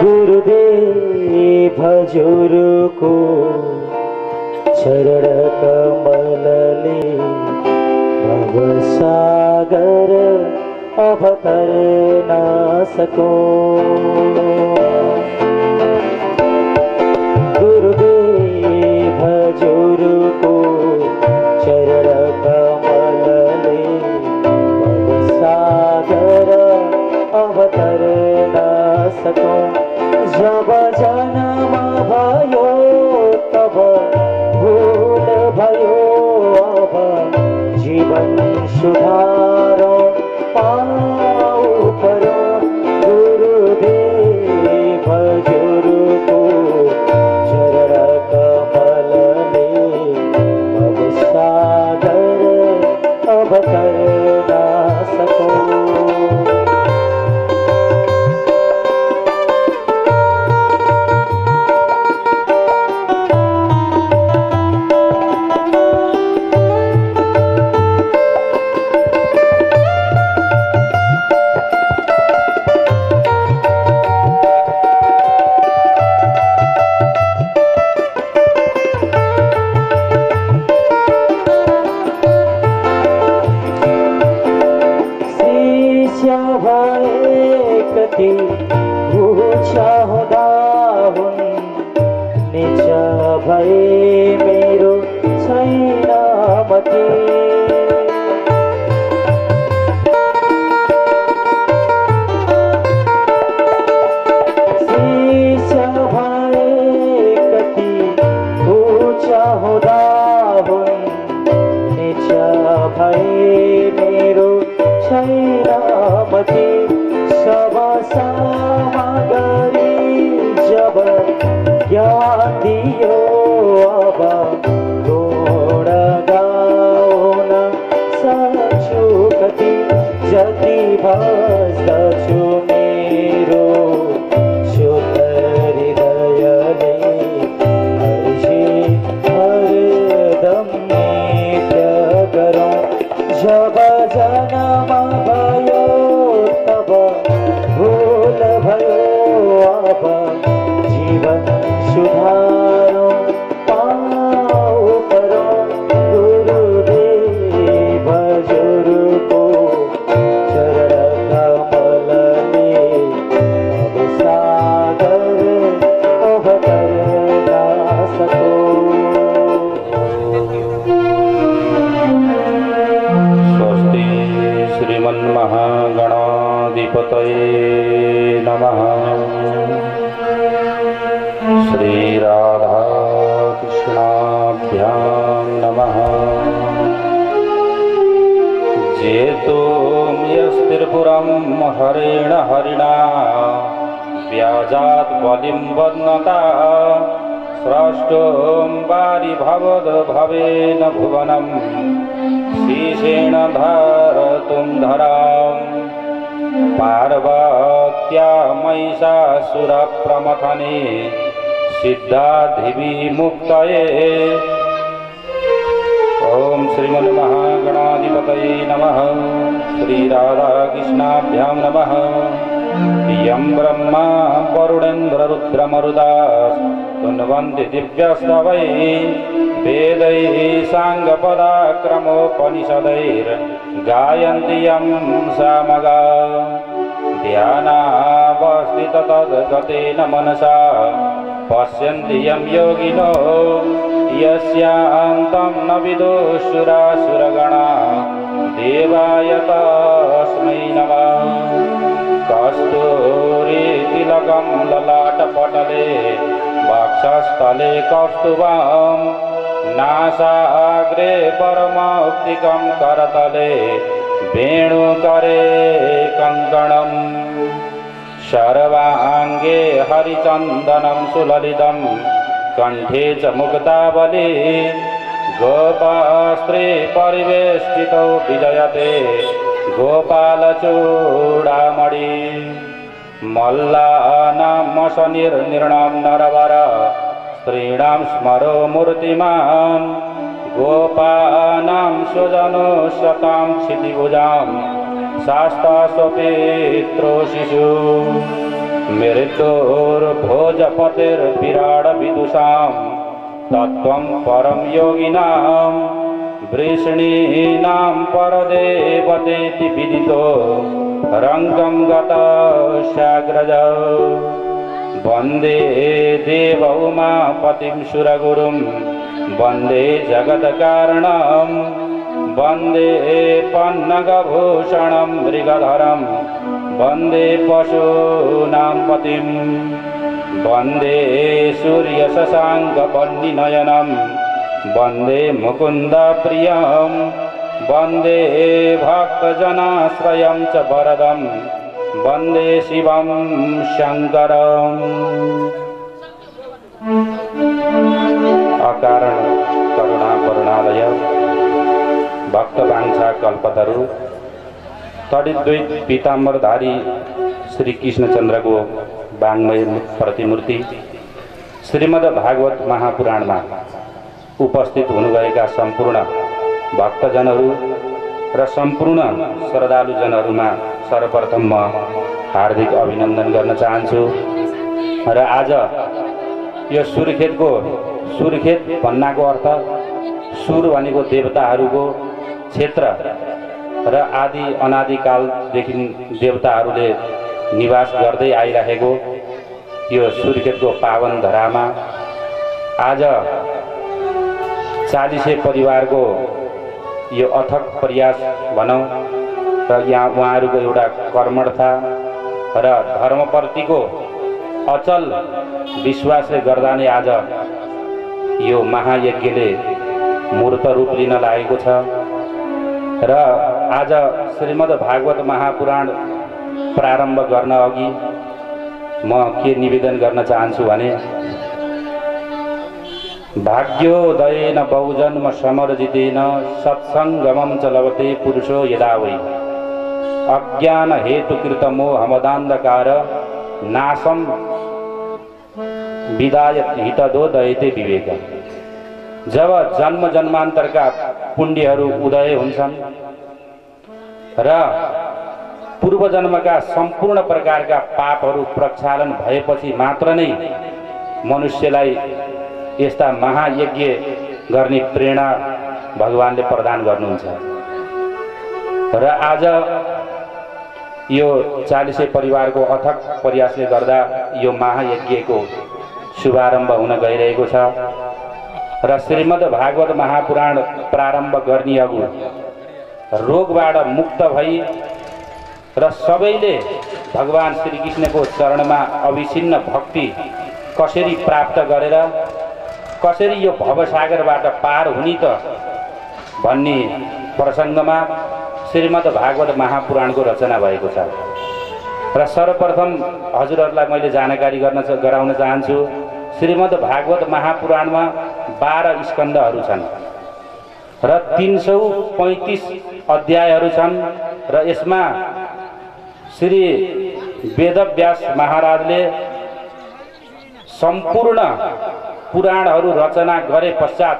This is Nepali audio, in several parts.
गुरुदेव हजुरको चरण कमलले भवसागर अवतर्न सकों। गुरुदेव हजुरको चरण कमलले भवसागर अवतर्न सकों। जब जन्म भयो तब भूल भयो, अब जीवन सुधारो पाऊ परो। गुरुदेव हजुरको चरण कमलले भवसागर अवतर्न सकों। ऊंचा हुँदा हुन् नीच भए मेरो छैन मति। शिष्य भए कति ऊंचा हुँदा हुन् नीच भए मेरो छैन मति। सब सामग्री जब ज्ञान दियो अब गुण गाउन सक्छु कति। जति भस्दछु मेरो शुद्ध हृदयले हरदम नित्य गरौँ। जब जन्म भयो तब भूल भयो, अब जीवन सुधारो पाऊ परो। गुरुदेव हजुरको चरण कमलले भवसागर अवतर्न सकों। स्वस्ति श्रीमन्महागणाधिपतये नमः। श्री राधा कृष्णाभ्यां नमः। जेतुं यस्तिर्पुरं हरेण हरिणा व्याजात् बलिं वदन्ता स्रष्टुं वारिभवद् भवेन भुवनं शीशेण धर्तुं धराम्। पार्वत्या महिषासुरप्रमथने सिद्धाधिविमुक्तये। ओम श्रीमन्महागणाधिपतये नमः। श्री राधाकृष्णाभ्यां नमः। यं ब्रह्मा वरुणेन्द्ररुद्रमरुदाः स्तुवन्ति दिव्यस्तवैः वेदैः साङ्गपदाक्रमोपनिषदैर्गायन्ति यं सामगाः। ध्यानावस्थिततद्गतेन मनसा पश्यन्ति यं योगिनो यस्यान्तं न विदुषुरासुरगणाः। देवाय तस्मै नमः। कस्तूरीतिलकं ललाटपटले वक्षस्थले कौस्तुभं नासाग्रे परमौक्तिकं करतले वेणुकरे कङ्कणम्। सर्वाङ्गे हरिचन्दनं सुललितं कण्ठे च मुक्तावली। गोपास्त्री परिवेष्टितौ विजयते गोपालचूडामणि। मल्लानामशनिर्निर्णां नरवर स्त्रीणां स्मरो मूर्तिमान्। गोपानां सुजनो शतां क्षितिभुजां शास्तास्वपित्रो शिशु। मृत्योर्भोजपतिर्विराड विदुषां तत्त्वं परम योगिनां वृष्णीनां परदेवतेति विदितो रंगं गतस्याग्रज वंदे देव उमापतिं सुरगुरुं वंदे जगत्कारणं वंदे पन्नगभूषणं मृगधरं वंदे पशूनां पतिं वंदे सूर्यशशाङ्कवह्निनयनं वंदे मुकुन्द प्रियं वंदे भक्तजनाश्रयं च वरदं वंदे शिवं शंकरम्। अकारण करुणा करुणालय भक्तवांछा कल्पतरु तडिद्वैत पीताम्बरधारी श्री कृष्णचंद्र को वाङ्मय प्रतिमूर्ति श्रीमद् भागवत महापुराण में उपस्थित हुनुभएका संपूर्ण भक्तजनहरू र संपूर्ण श्रद्धालुजनहरूमा सर्वप्रथम म हार्दिक अभिनन्दन गर्न चाहन्छु। र आज यो सुर्खेत भन्नाको अर्थ सुर भनेको देवताहरूको क्षेत्र र आदि अनादिकालदेखि देवताहरूले निवास गर्दै आइरहेको यो सुर्खेतको पावन धरामा आज चालिसे परिवारको यो अथक प्रयास भनौं र यहाँ उहाँहरूको एउटा कर्मठता र धर्मप्रतिको अचल विश्वासले गर्दा नै आज यो महायज्ञले मूर्त रूप लिन लागेको छ। र आज श्रीमद् भागवत महापुराण प्रारम्भ गर्न अघि म के निवेदन गर्न चाहन्छु भने भाग्योदयेन बहुजन्म समर्जितेन सत्संगमं च लभते पुरुषो यदा वै अज्ञान हेतुकृत मोहमदान्धकार नाशम विदाय हितदोदयते विवेक। जब जन्म जन्मान्तरका पुण्यहरू उदय हुन्छन् र पूर्व जन्मका सम्पूर्ण प्रकारका पापहरू प्रक्षालन भएपछि मात्र नै मनुष्यलाई यस्ता महायज्ञ गर्ने प्रेरणा भगवानले प्रदान गर्नुहुन्छ। र आज यो चालिसे परिवारको अथक प्रयासले गर्दा यो महायज्ञको शुभारम्भ हुन गइरहेको छ। र श्रीमद् भागवत महापुराण प्रारम्भ गर्ने अघि रोगबाट मुक्त भई र सबैले भगवान श्री कृष्णको चरणमा अविछिन्न भक्ति कसरी प्राप्त गरेर कसरी यो भवसागरबाट पार हुने त भन्ने प्रसङ्गमा श्रीमद् भागवत महापुराणको रचना भएको छ। र सर्वप्रथम हजुरहरूलाई मैले जानकारी गराउन चाहन्छु। श्रीमद् भागवत महापुराणमा 12 स्कन्धहरू छन् र 335 अध्यायहरू छन्। र यसमा श्री वेदव्यास महाराजले सम्पूर्ण पुराणहरू रचना गरे पश्चात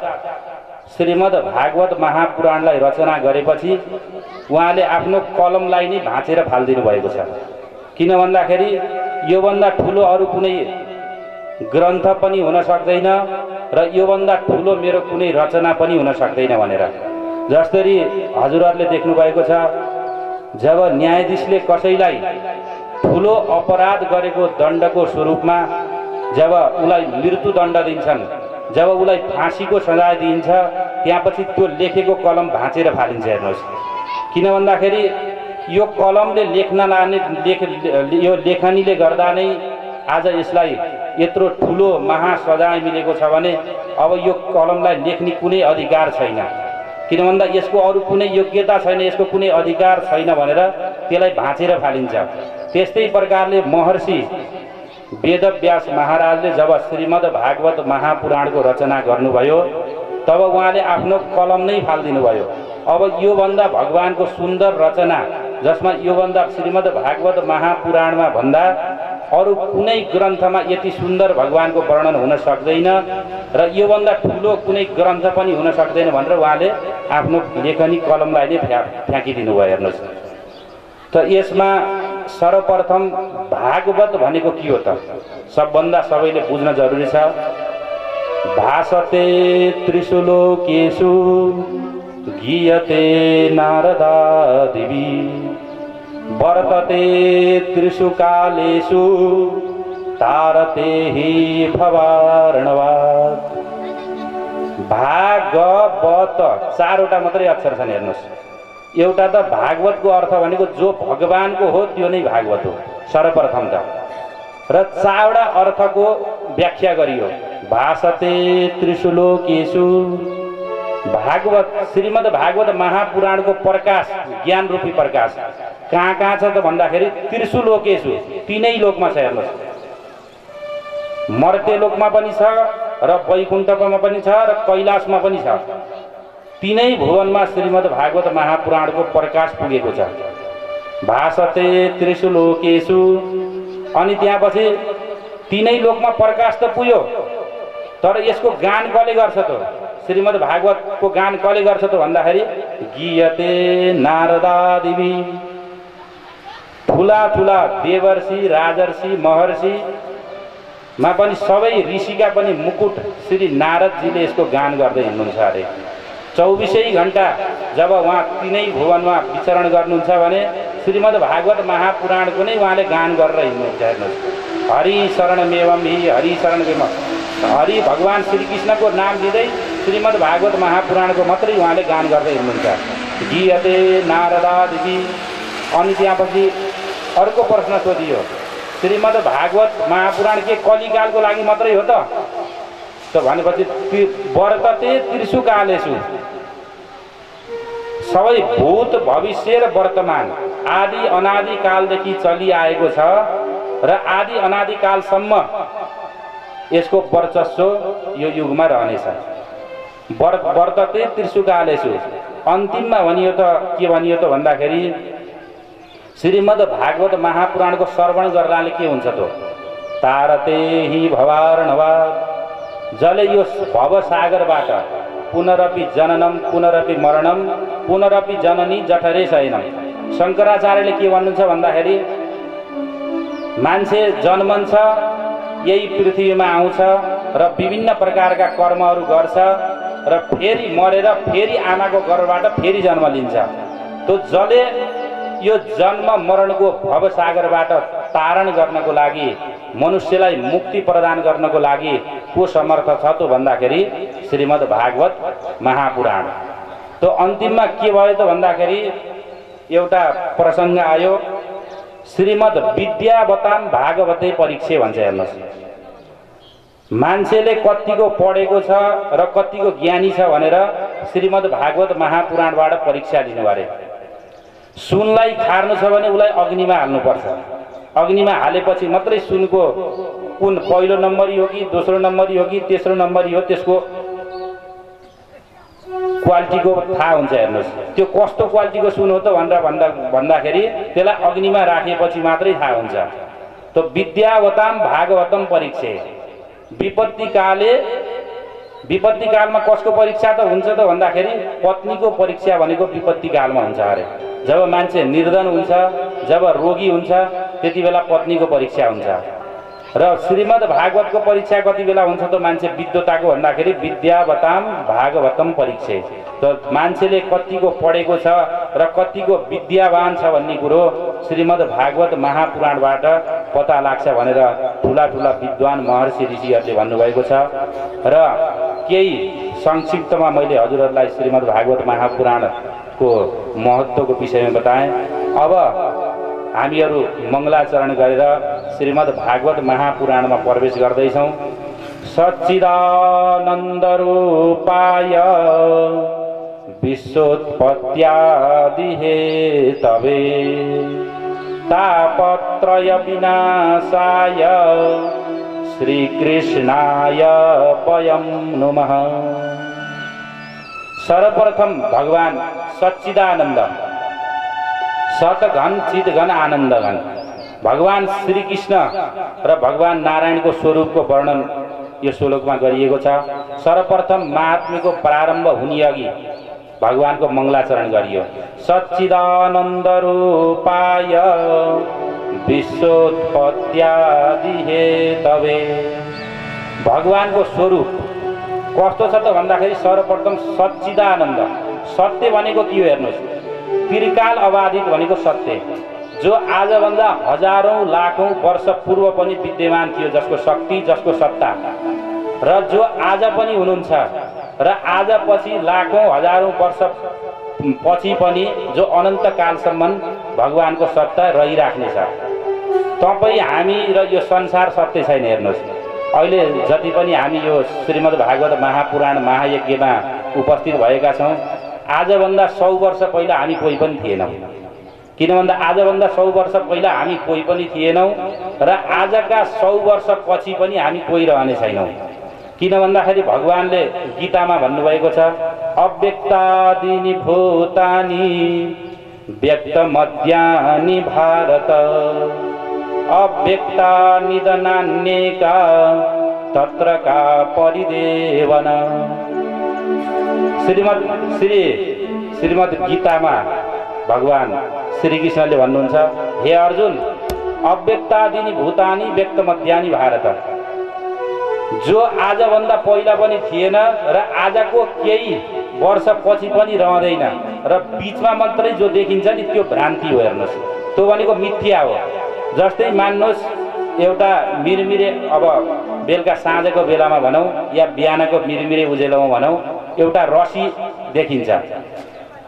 श्रीमद् भागवत महापुराणलाई रचना गरेपछि उहाँले आफ्नो कलमलाई नै भाँचेर फाल्दिनु भएको छ। किन भन्दाखेरि योभन्दा ठुलो अरू कुनै ग्रन्थ पनि हुन सक्दैन र योभन्दा ठुलो मेरो कुनै रचना पनि हुन सक्दैन भनेर। जसरी हजुरहरूले देख्नु भएको छ, जब न्यायाधीशले कसैलाई ठुलो अपराध गरेको दण्डको स्वरूपमा जब उलाई मृत्युदण्ड दिन्छन्, जब उलाई फाँसीको सजाय दिइन्छ, त्यसपछि त्यो लेखेको कलम भाँचेर फालिन्छ। हेर्नुहोस्, किन भन्दाखेरि यो कलमले लेख्न लाने यो लेखनीले गर्दा नै आज यसलाई यत्रो ठुलो महासजाय मिलेको छ भने अब यो कलमलाई लेख्ने कुनै अधिकार छैन। किन भन्दा यसको अरू कुनै योग्यता छैन, यसको कुनै अधिकार छैन भनेर त्यसलाई भाँचेर फालिन्छ। त्यस्तै प्रकारले महर्षि वेदव्यास महाराजले जब श्रीमद् भागवत महापुराणको रचना गर्नुभयो तब उहाँले आफ्नो कलम नै फालिदिनु भयो। अब योभन्दा भगवानको सुन्दर रचना, जसमा योभन्दा श्रीमद् भागवत महापुराणमा भन्दा अरू कुनै ग्रन्थमा यति सुन्दर भगवानको वर्णन हुन सक्दैन र योभन्दा ठुलो कुनै ग्रन्थ पनि हुन सक्दैन भनेर उहाँले आफ्नो लेखनी कलमलाई नै फ्याँकिदिनु भयो। हेर्नुहोस् त, यसमा सर्वप्रथम भागवत भनेको के हो त सबभन्दा सबैले बुझ्न जरुरी छ। भासते त्रिषु लोकेषु गीयते नारदादिभिः वर्तते त्रिषु कालेषु तारते हि भवार्णवात्। भागवत चारवटा मात्रै अक्षर छन् हेर्नुहोस्। एउटा त भागवतको अर्थ भनेको जो भगवानको हो त्यो नै भागवत हो सर्वप्रथम त, र चारवटा अर्थको व्याख्या गरियो। भासते त्रिषु लोकेषु, भागवत श्रीमद् भागवत महापुराणको प्रकाश ज्ञान रूपी प्रकाश कहाँ कहाँ छ त भन्दाखेरि त्रिषु लोकेषु तीनै लोकमा छ। हेर्नुहोस्, मर्त्य लोकमा पनि छ र वैकुण्ठमा पनि छ र कैलाशमा पनि छ। तीनै भुवनमा श्रीमद् भागवत महापुराणको प्रकाश पुगेको छ। भासते त्रिषु लोकेषु, अनि त्यहाँपछि तीनै लोकमा प्रकाश त पुग्यो, तर यसको गान कसले गर्छ त? श्रीमद् भागवतको गान कसले गर्छ त भन्दाखेरि गीयते नारदादिभिः। ठुला ठुला देवर्षि राजर्षि महर्षि मा पनि सबै ऋषिका पनि मुकुट श्री नारदजीले यसको गान गर्दै हिँड्नुहुन्छ अरे। 24 घण्टा जब उहाँ तीनै भुवनमा विचरण गर्नुहुन्छ भने श्रीमद् भागवत महापुराणको नै उहाँले गान गरेर हिँड्नुहुन्छ। हेर्नुहोस्, हरि शरणमेवं हि हरि शरणमेवं, हरि भगवान श्रीकृष्णको नाम लिँदै श्रीमद् भागवत महापुराणको मात्रै उहाँले गान गर्दै हिँड्नुहुन्छ। गीयते नारदादिभिः। अनि त्यहाँपछि अर्को प्रश्न सोधियो, श्रीमद् भागवत महापुराण के कलिकालको लागि मात्रै हो त भनेपछि वर्तते त्रिषु कालेषु, सबै भूत भविष्य र वर्तमान आदि अनादि कालदेखि चलिआएको छ र आदि अनादि कालसम्म यसको वर्चस्व यो युगमा रहनेछ। वर्तते त्रिषु कालेषु। अन्तिममा भनियो त के भनियो त भन्दाखेरि श्रीमद् भागवत महापुराणको श्रवण गर्नाले के हुन्छ त? तारते हि भवार्णवात्। जसले यो भवसागरबाट पुनरपि जननम पुनरपि मरणम पुनरपि जननी जठरे शयनम। शङ्कराचार्यले के भन्नुहुन्छ भन्दाखेरि मान्छे जन्मन्छ, यही पृथ्वीमा आउँछ र विभिन्न प्रकारका कर्महरू गर्छ र फेरि मरेर फेरि आमाको गर्भबाट फेरि जन्म लिन्छ। त्यो जसले यो जन्म मरणको भवसागरबाट तारण गर्नको लागि, मनुष्यलाई मुक्ति प्रदान गर्नको लागि को समर्थ छ त भन्दाखेरि श्रीमद् भागवत महापुराण। त अन्तिममा के भयो त भन्दाखेरि एउटा प्रसङ्ग आयो, श्रीमद् विद्यावताम भागवते परीक्षे भन्छ। हेर्नुहोस्, मान्छेले कतिको पढेको छ र कतिको ज्ञानी छ भनेर श्रीमद् भागवत महापुराणबाट परीक्षा लिनु अरे। सुनलाई खार्नु छ भने उसलाई अग्निमा हाल्नुपर्छ। अग्निमा हालेपछि मात्रै सुनको कुन पहिलो नम्बरी हो कि दोस्रो नम्बरी हो कि तेस्रो नम्बरी हो त्यसको क्वालिटीको थाहा हुन्छ। हेर्नुहोस्, त्यो कस्तो क्वालिटीको सुन हो त भन्दाखेरि त्यसलाई अग्निमा राखेपछि मात्रै थाहा हुन्छ। त विद्यावताम भागवतम परीक्षे। विपत्ति कालमा कसको परीक्षा त हुन्छ त भन्दाखेरि पत्नीको परीक्षा भनेको विपत्ति कालमा हुन्छ अरे। जब मान्छे निर्धन हुन्छ, जब रोगी हुन्छ, त्यति बेला पत्नीको परीक्षा हुन्छ। र श्रीमद् भागवतको परीक्षा कति बेला हुन्छ त मान्छे विद्वताको भन्दाखेरि विद्यावताम भागवतम परीक्षे। त मान्छेले कतिको पढेको छ र कतिको विद्यावान छ भन्ने कुरो श्रीमद् भागवत महापुराणबाट पत्ता लाग्छ भनेर ठुला ठुला विद्वान महर्षि ऋषिहरूले भन्नुभएको छ। र केही संक्षिप्तमा मैले हजुरहरूलाई श्रीमद् भागवत महापुराणको महत्त्वको विषयमा बताएँ। अब हामीहरू मङ्गलाचरण गरेर श्रीमद् भागवत महापुराणमा प्रवेश गर्दैछौँ। सच्चिदानन्दरूपाय विश्वोत्पत्त्यादिहेतवे तापत्रय विनाशाय श्रीकृष्णाय वयं नमः। सर्वप्रथम भगवान सच्चिदानंद, सतघन चितघन आनन्दघन भगवान श्रीकृष्ण र भगवान नारायणको स्वरूपको वर्णन यो श्लोकमा गरिएको छ। सर्वप्रथम महात्म्यको प्रारम्भ हुने अघि भगवानको मङ्गलाचरण गरियो। सच्चिदानन्द रूपाय विश्वोत्पत्त्यादि हेतवे। भगवानको स्वरूप कस्तो छ त भन्दाखेरि सर्वप्रथम सच्चिदानन्द। सत्य भनेको के हो हेर्नुहोस्, त्रिकाल अबाधित भनेको सत्य, जो आजभन्दा हजारौं लाखौं वर्ष पूर्व पनि विद्यमान थियो, जसको शक्ति, जसको सत्ता, र जो आज पनि हुनुहुन्छ, र आज पछि लाखौं हजारौं वर्ष पछि पनि जो अनन्त कालसम्म भगवानको सत्ता रहिराख्नेछ। तपाईँ, हामी र यो संसार सत्य छैन। हेर्नुहोस्, अहिले जति पनि हामी यो श्रीमद् भागवत महापुराण महायज्ञमा उपस्थित भएका छौँ, आजभन्दा 100 वर्ष पहिला हामी कोही पनि थिएनौँ। किन भन्दा आजभन्दा 100 वर्ष पहिला हामी कोही पनि थिएनौँ, र आजका 100 वर्ष पछि पनि हामी कोही रहने छैनौँ। किन भन्दाखेरि भगवानले गीतामा भन्नुभएको छ, अव्यक्तादीनि भूतानि व्यक्तमद्यानि भारत अव्यक्ता निधनान्येका तत्र का परिदेवन। श्रीमद् गीतामा भगवान श्री कृष्णले भन्नुहुन्छ, हे अर्जुन, अव्यक्तादीनि भूतानि व्यक्तमद्यानि भारत। जो आजभन्दा पहिला पनि थिएन र आजको केही वर्ष पछि पनि रहँदैन, र बीचमा मात्रै जो देखिन्छ नि त्यो भ्रान्ति हो। हेर्नुहोस्, त्यो भनेको मिथ्या हो। जस्तै मान्नुहोस्, एउटा मिरमिरे, अब बेलुका साँझको बेलामा भनौँ या बिहानको मिरमिरे उजेलोमा भनौँ, एउटा रसी देखिन्छ।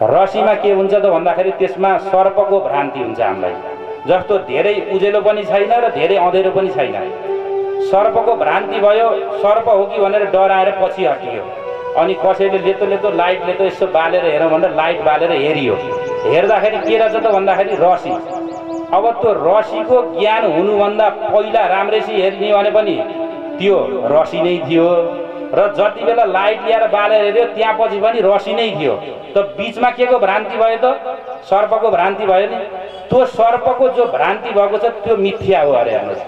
रसीमा के हुन्छ त भन्दाखेरि त्यसमा सर्पको भ्रान्ति हुन्छ हामीलाई। जस्तो धेरै उजेलो पनि छैन र धेरै अँधेरो पनि छैन, सर्पको भ्रान्ति भयो। सर्प हो कि भनेर डराएर पछि हटियो, अनि कसैले लेतो लेतो लाइटले त यसो बालेर हेरौँ भनेर लाइट बालेर हेरियो। हेर्दाखेरि के रहेछ त भन्दाखेरि रसी। अब त्यो रसीको ज्ञान हुनुभन्दा पहिला राम्रैसी हेर्ने भने पनि त्यो रसी नै थियो, र जति बेला लाइट ल्याएर बालेर हेऱ्यो त्यहाँ पछि पनि रसी नै थियो। त बीचमा के को भ्रान्ति भयो त? सर्पको भ्रान्ति भयो नि। त्यो सर्पको जो भ्रान्ति भएको छ त्यो मिथ्या हो अरे। हेर्नुहोस्,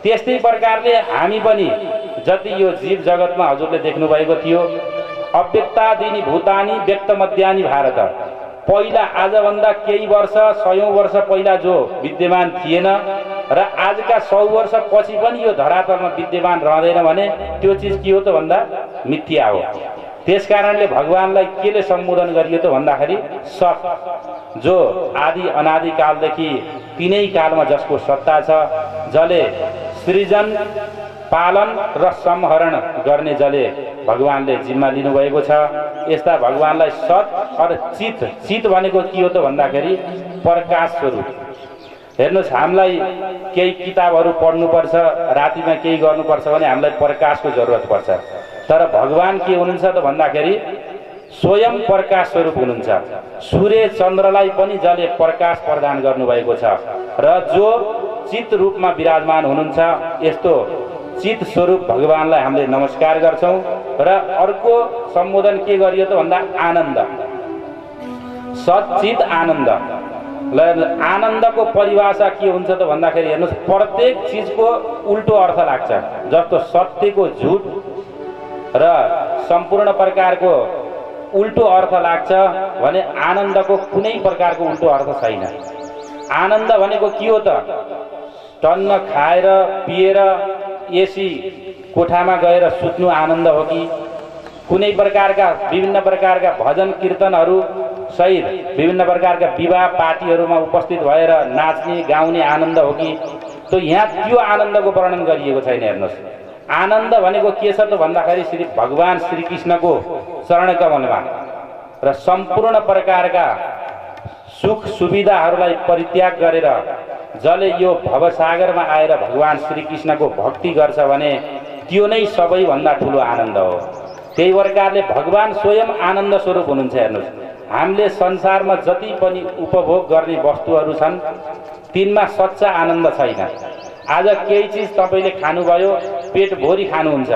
त्यस्तै प्रकारले हामी पनि जति यो जीव जगतमा हजुरले देख्नु भएको थियो, अव्यक्तादीनि भूतानि व्यक्तमद्यानि भारत। पहिला आजभन्दा केही वर्ष, 100 वर्ष पहिला जो विद्यमान थिएन र आजका 100 वर्ष पछि पनि यो धरातलमा विद्यमान रहँदैन भने त्यो चिज के हो त भन्दा मिथ्या हो। त्यसकारणले भगवानलाई केले सम्बोधन गरियो त भन्दाखेरि सत, जो आदि अनादि कालदेखि तिनै कालमा जसको सत्ता छ, जसले सृजन पालन र संहरण गर्ने जसले भगवानले जिम्मा लिनुभएको छ, यस्ता भगवानलाई सत र चित। चित भनेको के हो त भन्दाखेरि प्रकाश स्वरूप। हेर्नुहोस्, हामीलाई केही किताबहरू पढ्नुपर्छ, रातिमा केही गर्नुपर्छ भने हामीलाई प्रकाशको जरुरत पर्छ। तर भगवान के हुनुहुन्छ त भन्दाखेरि स्वयं प्रकाश स्वरूप हुनुहुन्छ। सूर्य चन्द्रलाई पनि जसले प्रकाश प्रदान गर्नुभएको छ र जो चित रूपमा विराजमान हुनुहुन्छ, यस्तो चित स्वरूप भगवानलाई हामीले नमस्कार गर्छौं। र अर्को सम्बोधन के गरियो त भन्दा आनन्द, सच्चित आनन्द। आनन्दको परिभाषा के हुन्छ त भन्दाखेरि हेर्नुहोस्, प्रत्येक चिजको उल्टो अर्थ लाग्छ। जस्तो सत्यको झुट र सम्पूर्ण प्रकारको उल्टो अर्थ लाग्छ भने आनन्दको कुनै प्रकारको उल्टो अर्थ छैन। आनन्द भनेको के हो त? टन्न खाएर पिएर एसी कोठामा गएर सुत्नु आनन्द हो कि कुनै प्रकारका विभिन्न प्रकारका भजन कीर्तनहरू सहित विभिन्न प्रकारका विवाह पार्टीहरूमा उपस्थित भएर नाच्ने गाउने आनन्द हो कि? त यहाँ त्यो आनन्दको वर्णन गरिएको छैन। हेर्नुहोस्, आनन्द भनेको के छ त भन्दाखेरि श्री भगवान श्री कृष्णको चरण कमलमा र सम्पूर्ण प्रकारका सुख सुविधाहरूलाई परित्याग गरेर जसले यो भवसागरमा आएर भगवान श्री कृष्णको भक्ति गर्छ भने त्यो नै सबैभन्दा ठुलो आनन्द हो। त्यही प्रकारले भगवान स्वयं आनन्द स्वरूप हुनुहुन्छ। हेर्नुहोस्, हामीले संसारमा जति पनि उपभोग गर्ने वस्तुहरू छन् तिनमा सच्चा आनन्द छैन। आज केही चिज तपाईँले खानुभयो, पेट भरि खानुहुन्छ,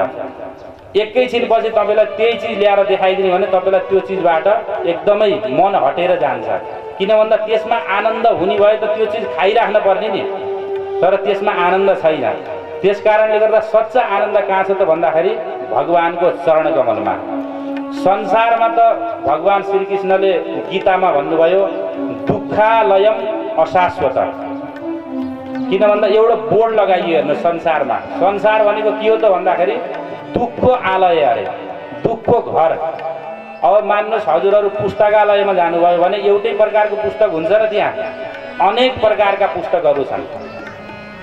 एकैछिनपछि तपाईँलाई त्यही चिज ल्याएर देखाइदिने भने तपाईँलाई त्यो चिजबाट एकदमै मन हटेर जान्छ। किन भन्दा त्यसमा आनन्द हुने भए त त्यो चिज खाइराख्न पर्ने नि, तर त्यसमा आनन्द छैन। त्यसकारणले गर्दा सच्चा आनन्द कहाँ छ त भन्दाखेरि भगवानको चरण कमलमा। संसारमा त भगवान श्री कृष्णले गीतामा भन्नुभयो, दुःखालयम अशाश्वत। किन भन्दा एउटा बोर्ड लगाइयो हेर्नु संसारमा। संसार भनेको के हो त भन्दाखेरि दुःखको आलय अरे, दुःखको घर। अब मान्नुहोस् हजुरहरू पुस्तकालयमा जानुभयो भने एउटै प्रकारको पुस्तक हुन्छ र त्यहाँ अनेक प्रकारका पुस्तकहरू छन्।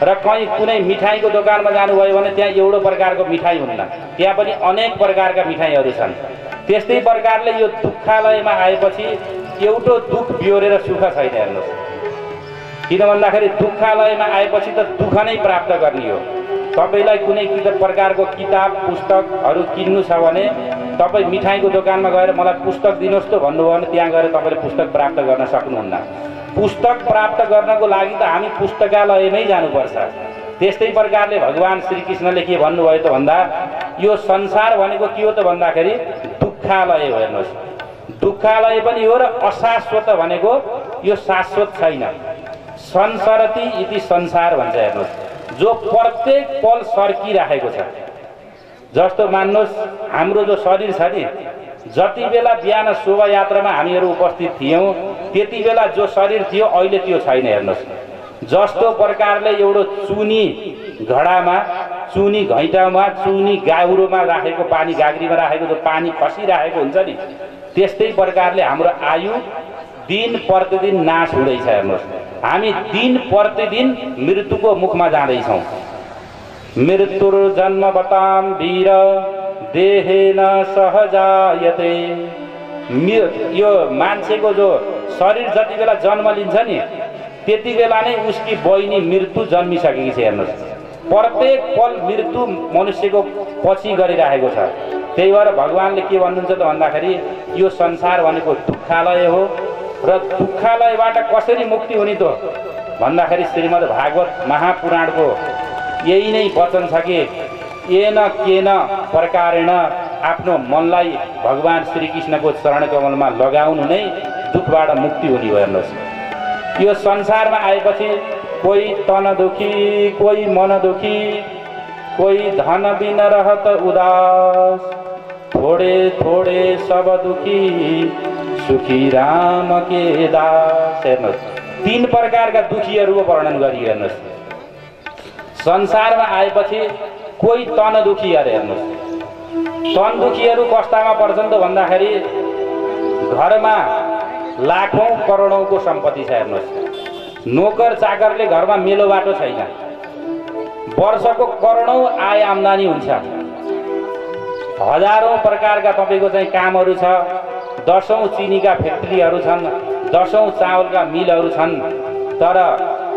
र कहीँ कुनै मिठाईको दोकानमा जानुभयो भने त्यहाँ एउटा प्रकारको मिठाई हुन्न, त्यहाँ पनि अनेक प्रकारका मिठाईहरू छन्। त्यस्तै प्रकारले यो दुःखालयमा आएपछि एउटो दुःख बिहोरेर सुख छैन हेर्नुहोस्। किन भन्दाखेरि दुःखालयमा आएपछि त दुःख नै प्राप्त गर्ने हो। तपाईलाई कुनै प्रकारको किताब पुस्तकहरू किन्नु छ भने तपाईँ मिठाईको दोकानमा गएर मलाई पुस्तक दिनुहोस् त भन्नुभयो भने त्यहाँ गएर तपाईँले पुस्तक प्राप्त गर्न सक्नुहुन्न। पुस्तक प्राप्त गर्नको लागि त हामी पुस्तकालयमै जानुपर्छ। त्यस्तै प्रकारले भगवान श्रीकृष्णले के भन्नुभयो त भन्दा यो संसार भनेको के हो त भन्दाखेरि दुःखालय हो हेर्नुहोस्। दुःखालय पनि हो र अशाश्वत भनेको यो शाश्वत छैन। संसरति इति संसार भन्छ हेर्नुहोस्, जो प्रत्येक पल सर्किराखेको छ। जस्तो मान्नुहोस् हाम्रो जो शरीर छ नि, जति बेला बिहान शोभायात्रामा हामीहरू उपस्थित थियौँ त्यति बेला जो शरीर थियो अहिले त्यो छैन हेर्नुहोस्। जस्तो प्रकारले एउटा चुनी घडामा, चुनी घैँटामा, चुनी गाउरोमा राखेको पानी, गाग्रीमा राखेको जो पानी खसिरहेको हुन्छ नि, त्यस्तै प्रकारले हाम्रो आयु दिन प्रतिदिन नाश हुँदैछ हेर्नुहोस्। हामी दिन प्रतिदिन मृत्युको मुखमा जाँदैछौँ। मृत्युर्जन्मवतां वीर देहेन सहजायते। यो मान्छेको जो शरीर जति बेला जन्म लिन्छ नि त्यति बेला नै उसकी बहिनी मृत्यु जन्मिसकेकी छ हेर्नुहोस्। प्रत्येक पल मृत्यु मनुष्यको पछि गरिरहेको छ। त्यही भएर भगवानले के भन्नुहुन्छ त भन्दाखेरि यो संसार भनेको दुःखालय हो र दुःखालयबाट कसरी मुक्ति हुने त भन्दाखेरि श्रीमद् भागवत महापुराणको यही नै वचन छ कि येन केन प्रकारेण आफ्नो मनलाई भगवान श्रीकृष्णको चरण कमलमा लगाउनु नै दुःखबाट मुक्ति हुने हो हेर्नुहोस्। यो संसारमा आएपछि कोही तन दुखी, कोही मन दुखी, कोही धन बिन रहत उदास, थोड़े थोड़े सब दुखी सुखी राम के दास। हेर्नुहोस् तीन प्रकारका दुखीहरूको वर्णन गरियो हेर्नुहोस्। संसारमा आएपछि कोही तन दुखी अरे हेर्नुहोस्। तन दुखीहरू कस्तामा पर्छन् त भन्दाखेरि घरमा लाखौं करोडौंको सम्पत्ति छ हेर्नुहोस्। नोकर चाकरले घरमा मेलो बाटो छैन, वर्षको करोडौं आय आम्दानी हुन्छ, हजारौं प्रकारका तपाईँको चाहिँ कामहरू छ, दशौं चिनीका फ्याक्ट्रीहरू छन्, दशौं चावलका मिलहरू छन्। तर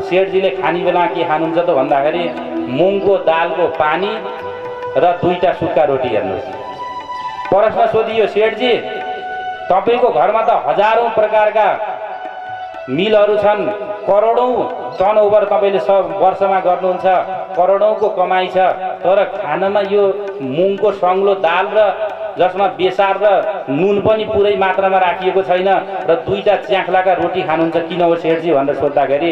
सेठजीले खाने बेला के खानुहुन्छ त भन्दाखेरि मुङको दालको पानी र दुईटा सुक्खा रोटी हेर्नुहोस्। प्रश्न सोधियो, सेठजी तपाईको घरमा त हजारौं प्रकारका मिलहरू छन्, करोडौं टर्नओभर तपाईले वर्षमा गर्नुहुन्छ, करोडौंको कमाई छ, तर खानामा यो मुङको सङ्लो दाल र जसमा बेसार र नुन पनि पुरै मात्रामा राखिएको छैन र दुईटा च्याख्लाका रोटी खानुहुन्छ, किन हो सेठजी भनेर सोद्धाखेरि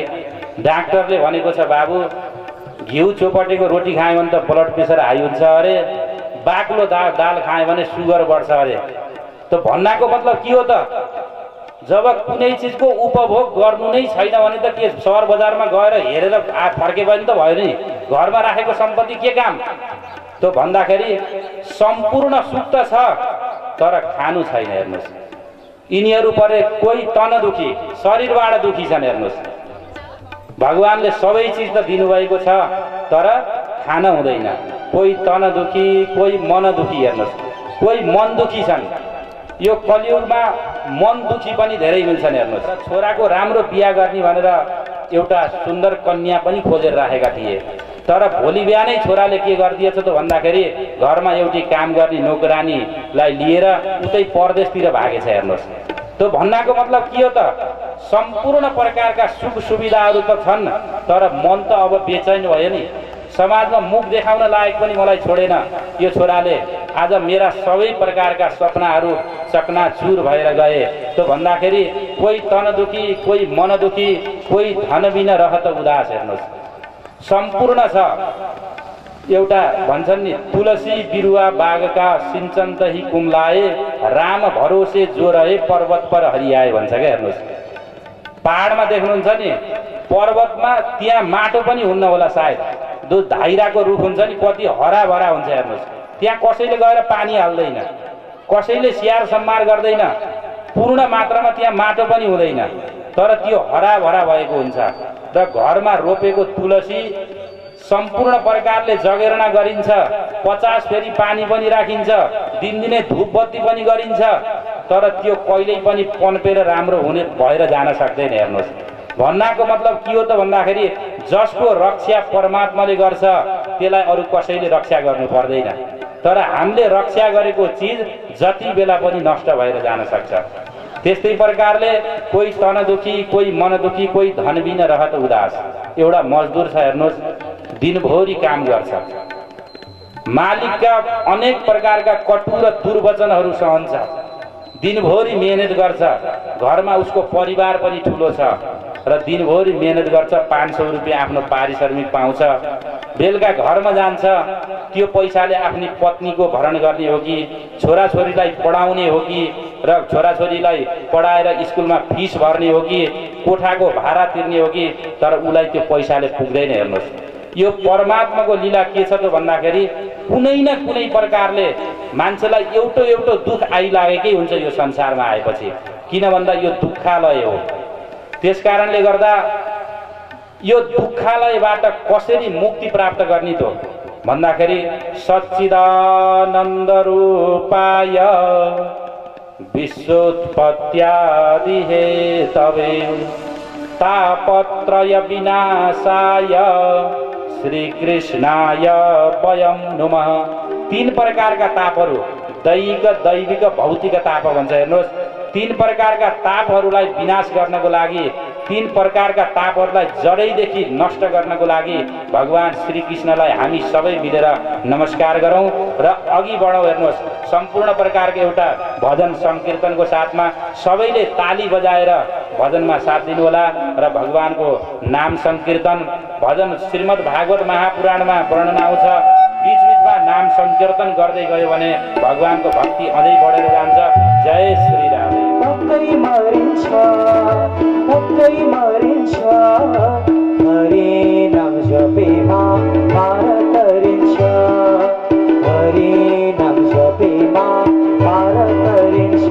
डाक्टरले भनेको छ बाबु घिउ चोपटेको रोटी खायो भने त ब्लड प्रेसर हाई हुन्छ अरे, बाक्लो दाल खायो भने सुगर बढ्छ अरे। त भन्नाको मतलब के हो त, जब कुनै चिजको उपभोग गर्नु नै छैन भने त के सहर बजारमा गएर हेरेर फर्के पनि त भयो नि, घरमा राखेको सम्पत्ति के काम त भन्दाखेरि सम्पूर्ण सुख त छ तर खानु छैन हेर्नुहोस्। यिनीहरू परे कोही तन दुखी, शरीरबाट दुखी छन् हेर्नुहोस्। भगवानले सबै चिज त दिनुभएको छ तर खान हुँदैन। कोही तन दुखी, कोही मन दुखी हेर्नुहोस्, कोही मन दुखी छन्। यो कलियुगमा मन दुखी पनि धेरै मिल्छन् हेर्नुहोस्। छोराको राम्रो बिहा गर्ने भनेर एउटा सुन्दर कन्या पनि खोजेर राखेका थिए, तर भोलि बिहानै छोराले के गरिदिएछ त भन्दाखेरि घरमा एउटी काम गर्ने नोकरानीलाई लिएर उतै परदेशतिर भागेछ हेर्नुहोस्। त्यो भन्नाको मतलब के हो त, सम्पूर्ण प्रकारका सुख सुविधाहरू त छन् तर मन त अब बेचैन भयो नि। समाजमा मुख देखाउन लायक पनि मलाई छोडेन यो छोराले, आज मेरा सबै प्रकारका सपनाहरू चकनाचुर भएर गए। त्यो भन्दाखेरि कोही तन दुखी, कोही मन दुखी, कोही धन बिन रहत उदास हेर्नुहोस्। सम्पूर्ण छ। एउटा भन्छन् नि, तुलसी बिरुवा बागका सिंचन तही कुम्लाए, राम भरोसे जो रहे पर्वत पर हरियाए भन्छ क्या हेर्नुहोस्। पहाडमा देख्नुहुन्छ नि पर्वतमा त्यहाँ माटो पनि हुन्न होला सायद, जो धाइराको रुख हुन्छ नि कति हराभरा हुन्छ हेर्नुहोस्, त्यहाँ कसैले गएर पानी हाल्दैन, कसैले स्याहार सम्हार गर्दैन, पूर्ण मात्रामा त्यहाँ माटो पनि हुँदैन, तर त्यो हराभरा भएको हुन्छ। र घरमा रोपेको तुलसी सम्पूर्ण प्रकारले जगेर्ना गरिन्छ, 50 फेरि पानी पनि राखिन्छ, दिनदिनै धूपबत्ती पनि गरिन्छ, तर त्यो कहिल्यै पनि पन्पेर राम्रो हुने भएर जान सक्दैन। हेर्नुहोस्, भन्नाको मतलब के हो त भन्दाखेरि जसको रक्षा परमात्माले गर्छ त्यसलाई अरू कसैले रक्षा गर्नु पर्दैन, तर हामीले रक्षा गरेको चिज जति बेला पनि नष्ट भएर जान सक्छ। त्यस्तै प्रकारले कोही तन दुखी, कोही मन दुखी, कोही धनबिन रहत उदास। एउटा मजदुर छ हेर्नुहोस्, दिनभरि काम गर्छ, मालिकका अनेक प्रकारका कटु र दुर्वचनहरू सहन्छ, दिनभरि मेहनत गर्छ, घरमा उसको परिवार पनि ठुलो छ र दिनभरि मेहनत गर्छ, 500 रुपियाँ आफ्नो पारिश्रमिक पाउँछ, बेलुका घरमा जान्छ, त्यो पैसाले आफ्नी पत्नीको भरण गर्ने हो कि छोराछोरीलाई पढाउने हो कि र छोराछोरीलाई पढाएर स्कुलमा फिस भर्ने हो कि कोठाको भाडा तिर्ने हो कि, तर उसलाई त्यो पैसाले पुग्दैन। हेर्नुहोस्, यो परमात्माको लीला के छ त भन्दाखेरि कुनै न कुनै प्रकारले मान्छेलाई एउटो दुःख आइलागेकै हुन्छ यो संसारमा आएपछि, किन भन्दा यो दुःखालय हो। त्यसकारणले गर्दा यो दुःखालयबाट कसरी मुक्ति प्राप्त गर्ने त भन्दाखेरि सच्चिदानन्द रूपाय विश्वोत्पत्त्यादि हेतवे तापत्रय विनाशाय श्री कृष्णाय वयं नुमः। 3 प्रकारका तापहरू, दैहिक, दैविक, भौतिक ताप भन्छ। हेर्नुहोस्, 3 प्रकारका तापहरूलाई विनाश गर्नको लागि, 3 प्रकारका तापहरूलाई जडैदेखि नष्ट गर्नको लागि भगवान श्री कृष्णलाई हामी सबै मिलेर नमस्कार गरौँ र अघि बढौँ। हेर्नुहोस्, सम्पूर्ण प्रकारको एउटा भजन संकीर्तनको साथमा सबैले ताली बजाएर भजनमा साथ दिनुहोला र भगवानको नाम संकीर्तन भजन श्रीमद् भागवत महापुराणमा वर्णन आउँछ। बीचबीचमा नाम संकीर्तन गर्दै गयो भने भगवानको भक्ति अझै बढेर जान्छ। जय श्री राम। पक्कै मरिन्छ, पक्कै मरिन्छ, हरि नाम जपेमा पार तरिन्छ, हरि नाम जपेमा पार तरिन्छ।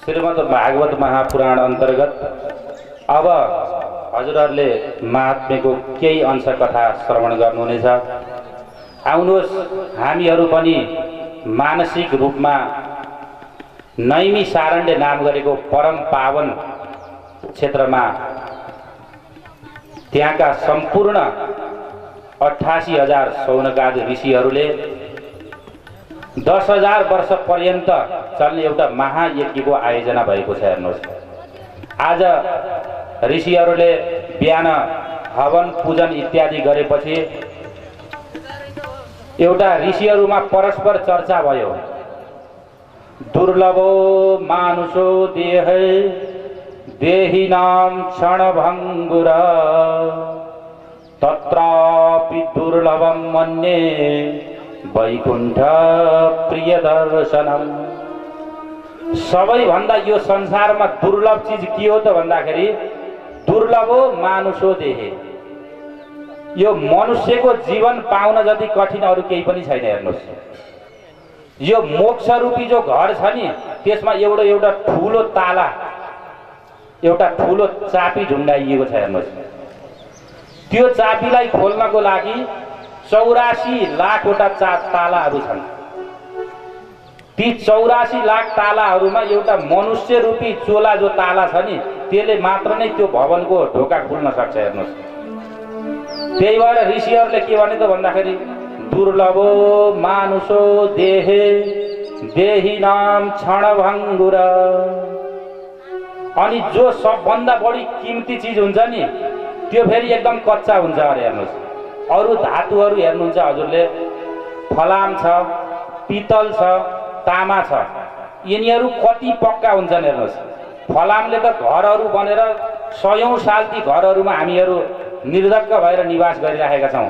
श्रीमद् भागवत महापुराण अन्तर्गत अब हजुरहरूले महात्म्यको केही अंश कथा श्रवण गर्नुहुनेछ। आउनुहोस्, हामीहरू पनि मानसिक रूपमा नैमिषारण्य नाम गरेको परम पावन क्षेत्रमा त्यहाँका सम्पूर्ण 88,000 शौनकादि ऋषिहरूले 10,000 वर्ष पर्यन्त चल्ने एउटा महायज्ञको आयोजना भएको छ। हेर्नुहोस्, आज ऋषिहरूले बिहान हवन पूजन इत्यादि गरेपछि एउटा ऋषिहरूमा परस्पर चर्चा भयो। दुर्लभो मानुषो देहे देहिनाम क्षणभङ्गुर तत्रापि दुर्लभम मन्ये वैकुण्ठ प्रिय दर्शनम। सबैभन्दा यो संसारमा दुर्लभ चीज के हो त भन्दाखेरि दुर्लभो मानुषो देहे। यो मनुष्यको जीवन पाउन जति कठिन अरू केही पनि छैन। हेर्नुहोस्, यो मोक्ष रूपी जो घर छ नि त्यसमा एउटा ठुलो ताला, एउटा ठुलो चाबी ढुङ्गाइएको छ। हेर्नुहोस्, त्यो चाबीलाई खोल्नको लागि 84 लाखवटा तालाहरू छन्। ती 84 लाख तालाहरूमा एउटा मनुष्य रूपी चोला जो ताला छ नि त्यसले मात्र नै त्यो भवनको ढोका खुल्न सक्छ। हेर्नुहोस्, त्यही भएर ऋषिहरूले के भने त भन्दाखेरि दुर्लभो मानुषो देहे देहिनाम क्षणभङ्गुर। अनि जो सबभन्दा बढी कीमती चिज हुन्छ नि त्यो फेरि एकदम कच्चा हुन्छ अरे। हेर्नुहोस्, अरू धातुहरू हेर्नुहुन्छ हजुरले, फलाम छ, पितल छ, तामा छ, यिनीहरू कति पक्का हुन्छन्। हेर्नुहोस्, फलामले त घरहरू बनेर 100औं साल ती घरहरूमा हामीहरू निर्धक्क भएर निवास गरिरहेका छौँ।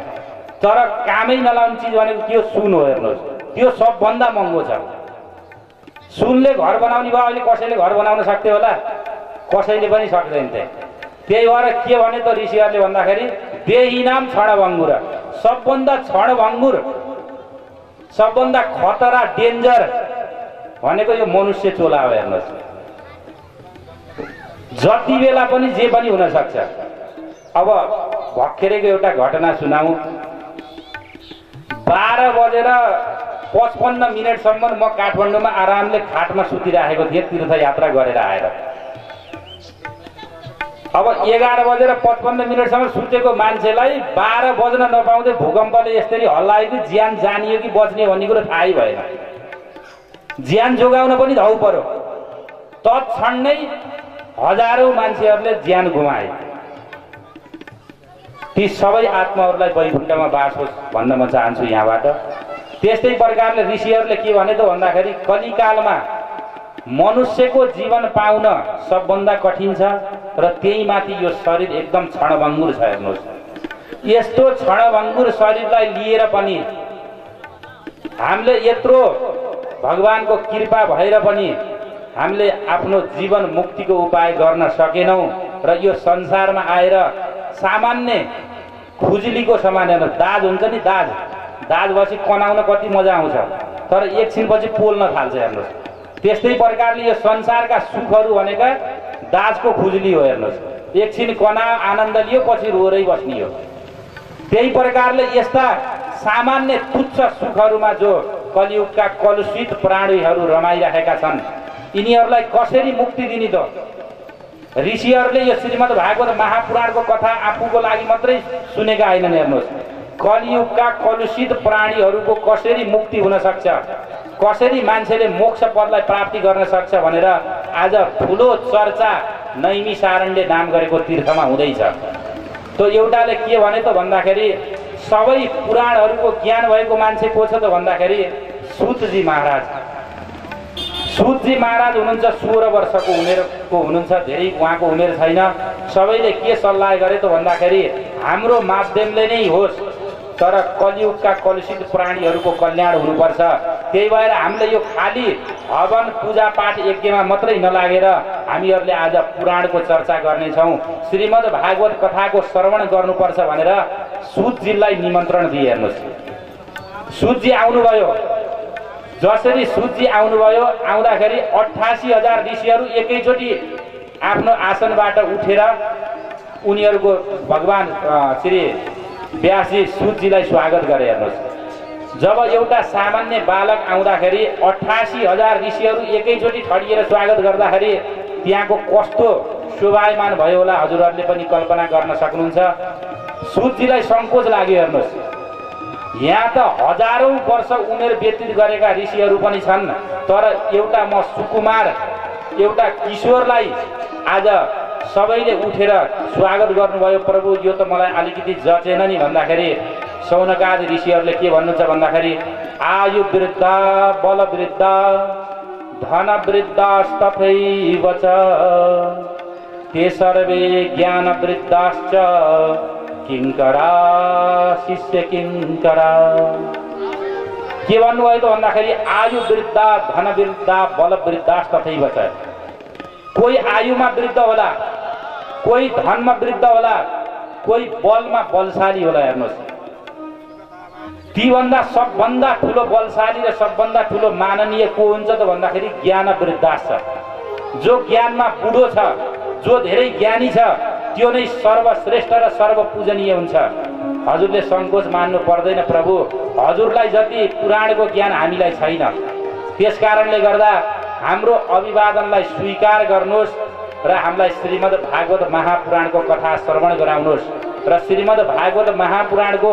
तर कामै नलाउने चिज भनेको त्यो सुन हो। हेर्नुहोस्, त्यो सबभन्दा महँगो छ। सुनले घर बनाउने भयो, अहिले कसैले घर बनाउन सक्थ्यो होला? कसैले पनि सक्दैन थिए। त्यही भएर के भने त ऋषिहरूले भन्दाखेरि देहिनाम क्षणभङ्गुर, सबभन्दा क्षणभङ्गुर, सबभन्दा खतरा डेन्जर भनेको यो मनुष्य चोला हो। हेर्नुहोस्, जति बेला पनि जे पनि हुन सक्छ। अब भर्खरैको एउटा घटना सुनाऊ। 12 बजेर 55 मिनटसम्म म काठमाडौँमा आरामले खाटमा सुतिरहेको थिएँ तीर्थयात्रा गरेर आएर। अब 11 बजेर 55 मिनटसम्म सुतेको मान्छेलाई 12 बज्न नपाउँदै भूकम्पले यसरी हल्लायो कि ज्यान जानियो कि बच्ने भन्ने कुरो थाहै भएन। ज्यान जोगाउन पनि धाउ पर्यो। तत्क्षण नै हजारौं मान्छेहरूले ज्यान गुमाए। ती सबै आत्माहरूलाई वैकुण्ठमा बास होस् भन्न म चाहन्छु यहाँबाट। त्यस्तै प्रकारले ऋषिहरूले के भने त भन्दाखेरि कलिकालमा मनुष्यको जीवन पाउन सबभन्दा कठिन छ र त्यही माथि यो शरीर एकदम क्षणभङ्गुर छ। हेर्नुहोस्, यस्तो क्षणभङ्गुर शरीरलाई लिएर पनि हामीले यत्रो भगवानको कृपा भएर पनि हामीले आफ्नो जीवन मुक्तिको उपाय गर्न सकेनौं र यो संसारमा आएर सामान्य खुजुलीको समान। दाज हुन्छ नि, दाज बसी कनाउन कति मजा आउँछ, तर एकछिनपछि पोल्न थाल्छ। हेर्नुहोस्, त्यस्तै प्रकारले यो संसारका सुखहरू भनेका दाजको खुजुली हो। हेर्नुहोस्, एकछिन कना आनन्द लियो पछि रोरै बस्ने हो। त्यही प्रकारले यस्ता सामान्य तुच्छ सुखहरूमा जो कलियुगका कलुषित प्राणीहरू रमाइरहेका छन् यिनीहरूलाई कसरी मुक्ति दिने त? ऋषिहरूले यो श्रीमद् भागवत महापुराणको कथा आफूको लागि मात्रै सुनेका होइनन्। हेर्नुहोस्, कलियुगका कलुषित प्राणीहरूको कसरी मुक्ति हुन सक्छ, कसरी मान्छेले मोक्ष पदलाई प्राप्ति गर्न सक्छ भनेर आज ठुलो चर्चा नैमिसारण्यले नाम गरेको तीर्थमा हुँदैछ। त एउटाले के भने त भन्दाखेरि सबै पुराणहरूको ज्ञान भएको मान्छे को छ त भन्दाखेरि सूतजी महाराज। सूतजी महाराज हुनुहुन्छ 16 वर्षको उमेरको हुनुहुन्छ, धेरै उहाँको उमेर छैन। सबैले के सल्लाह गरे त भन्दाखेरि हाम्रो माध्यमले नै होस् तर कलियुगका कलुषित प्राणीहरूको कल्याण हुनुपर्छ। त्यही भएर हामीले यो खाली हवन पूजा पाठ यज्ञमा मात्रै नलागेर हामीहरूले आज पुराणको चर्चा गर्नेछौँ, श्रीमद् भागवत कथाको श्रवण गर्नुपर्छ भनेर सूतजीलाई निमन्त्रण दिए। हेर्नुहोस्, सूतजी आउनुभयो। जसरी सूतजी आउनुभयो, आउँदाखेरि 88,000 ऋषिहरू एकैचोटि आफ्नो आसनबाट उठेर उनीहरूको भगवान श्री व्यासजी सूतजीलाई स्वागत गरे। हेर्नुहोस्, जब एउटा सामान्य बालक आउँदाखेरि 88,000 ऋषिहरू एकैचोटि ठडिएर स्वागत गर्दाखेरि त्यहाँको कस्तो शोभायमान भयो होला, हजुरहरूले पनि कल्पना गर्न सक्नुहुन्छ। सुतजीलाई सङ्कोच लाग्यो। हेर्नुहोस्, यहाँ त हजारौं वर्ष उमेर व्यतीत गरेका ऋषिहरू पनि छन्, तर एउटा म सुकुमार एउटा किशोरलाई आज सबैले उठेर स्वागत गर्नुभयो। प्रभु, यो त मलाई अलिकति जचेन नि भन्दाखेरि शौनकादि ऋषिहरूले के भन्नुहुन्छ भन्दाखेरि आयु वृद्ध बल वृद्ध धन वृद्धास्तथैव च ते सर्वे ज्ञान वृद्धाश्च किङ्करा शिष्य किङ्करा। के भन्नुभयो त भन्दाखेरि आयु वृद्ध धन वृद्ध बल वृद्धास्तथैव च। कोही आयुमा वृद्ध होला, कोही धनमा वृद्ध होला, कोही बलमा बलशाली होला। हेर्नुहोस्, तीभन्दा सबभन्दा ठुलो बलशाली र सबभन्दा ठुलो माननीय को हुन्छ त भन्दाखेरि ज्ञान वृद्धास छ। जो ज्ञानमा बुढो छ, जो धेरै ज्ञानी छ, त्यो नै सर्वश्रेष्ठ र सर्वपूजनीय हुन्छ। हजुरले सङ्कोच मान्नु पर्दैन। प्रभु, हजुरलाई जति पुराणको ज्ञान हामीलाई छैन, त्यस कारणले गर्दा हाम्रो अभिवादनलाई स्वीकार गर्नुहोस् र हामीलाई श्रीमद् भागवत महापुराणको कथा श्रवण गराउनुहोस् र श्रीमद् भागवत महापुराणको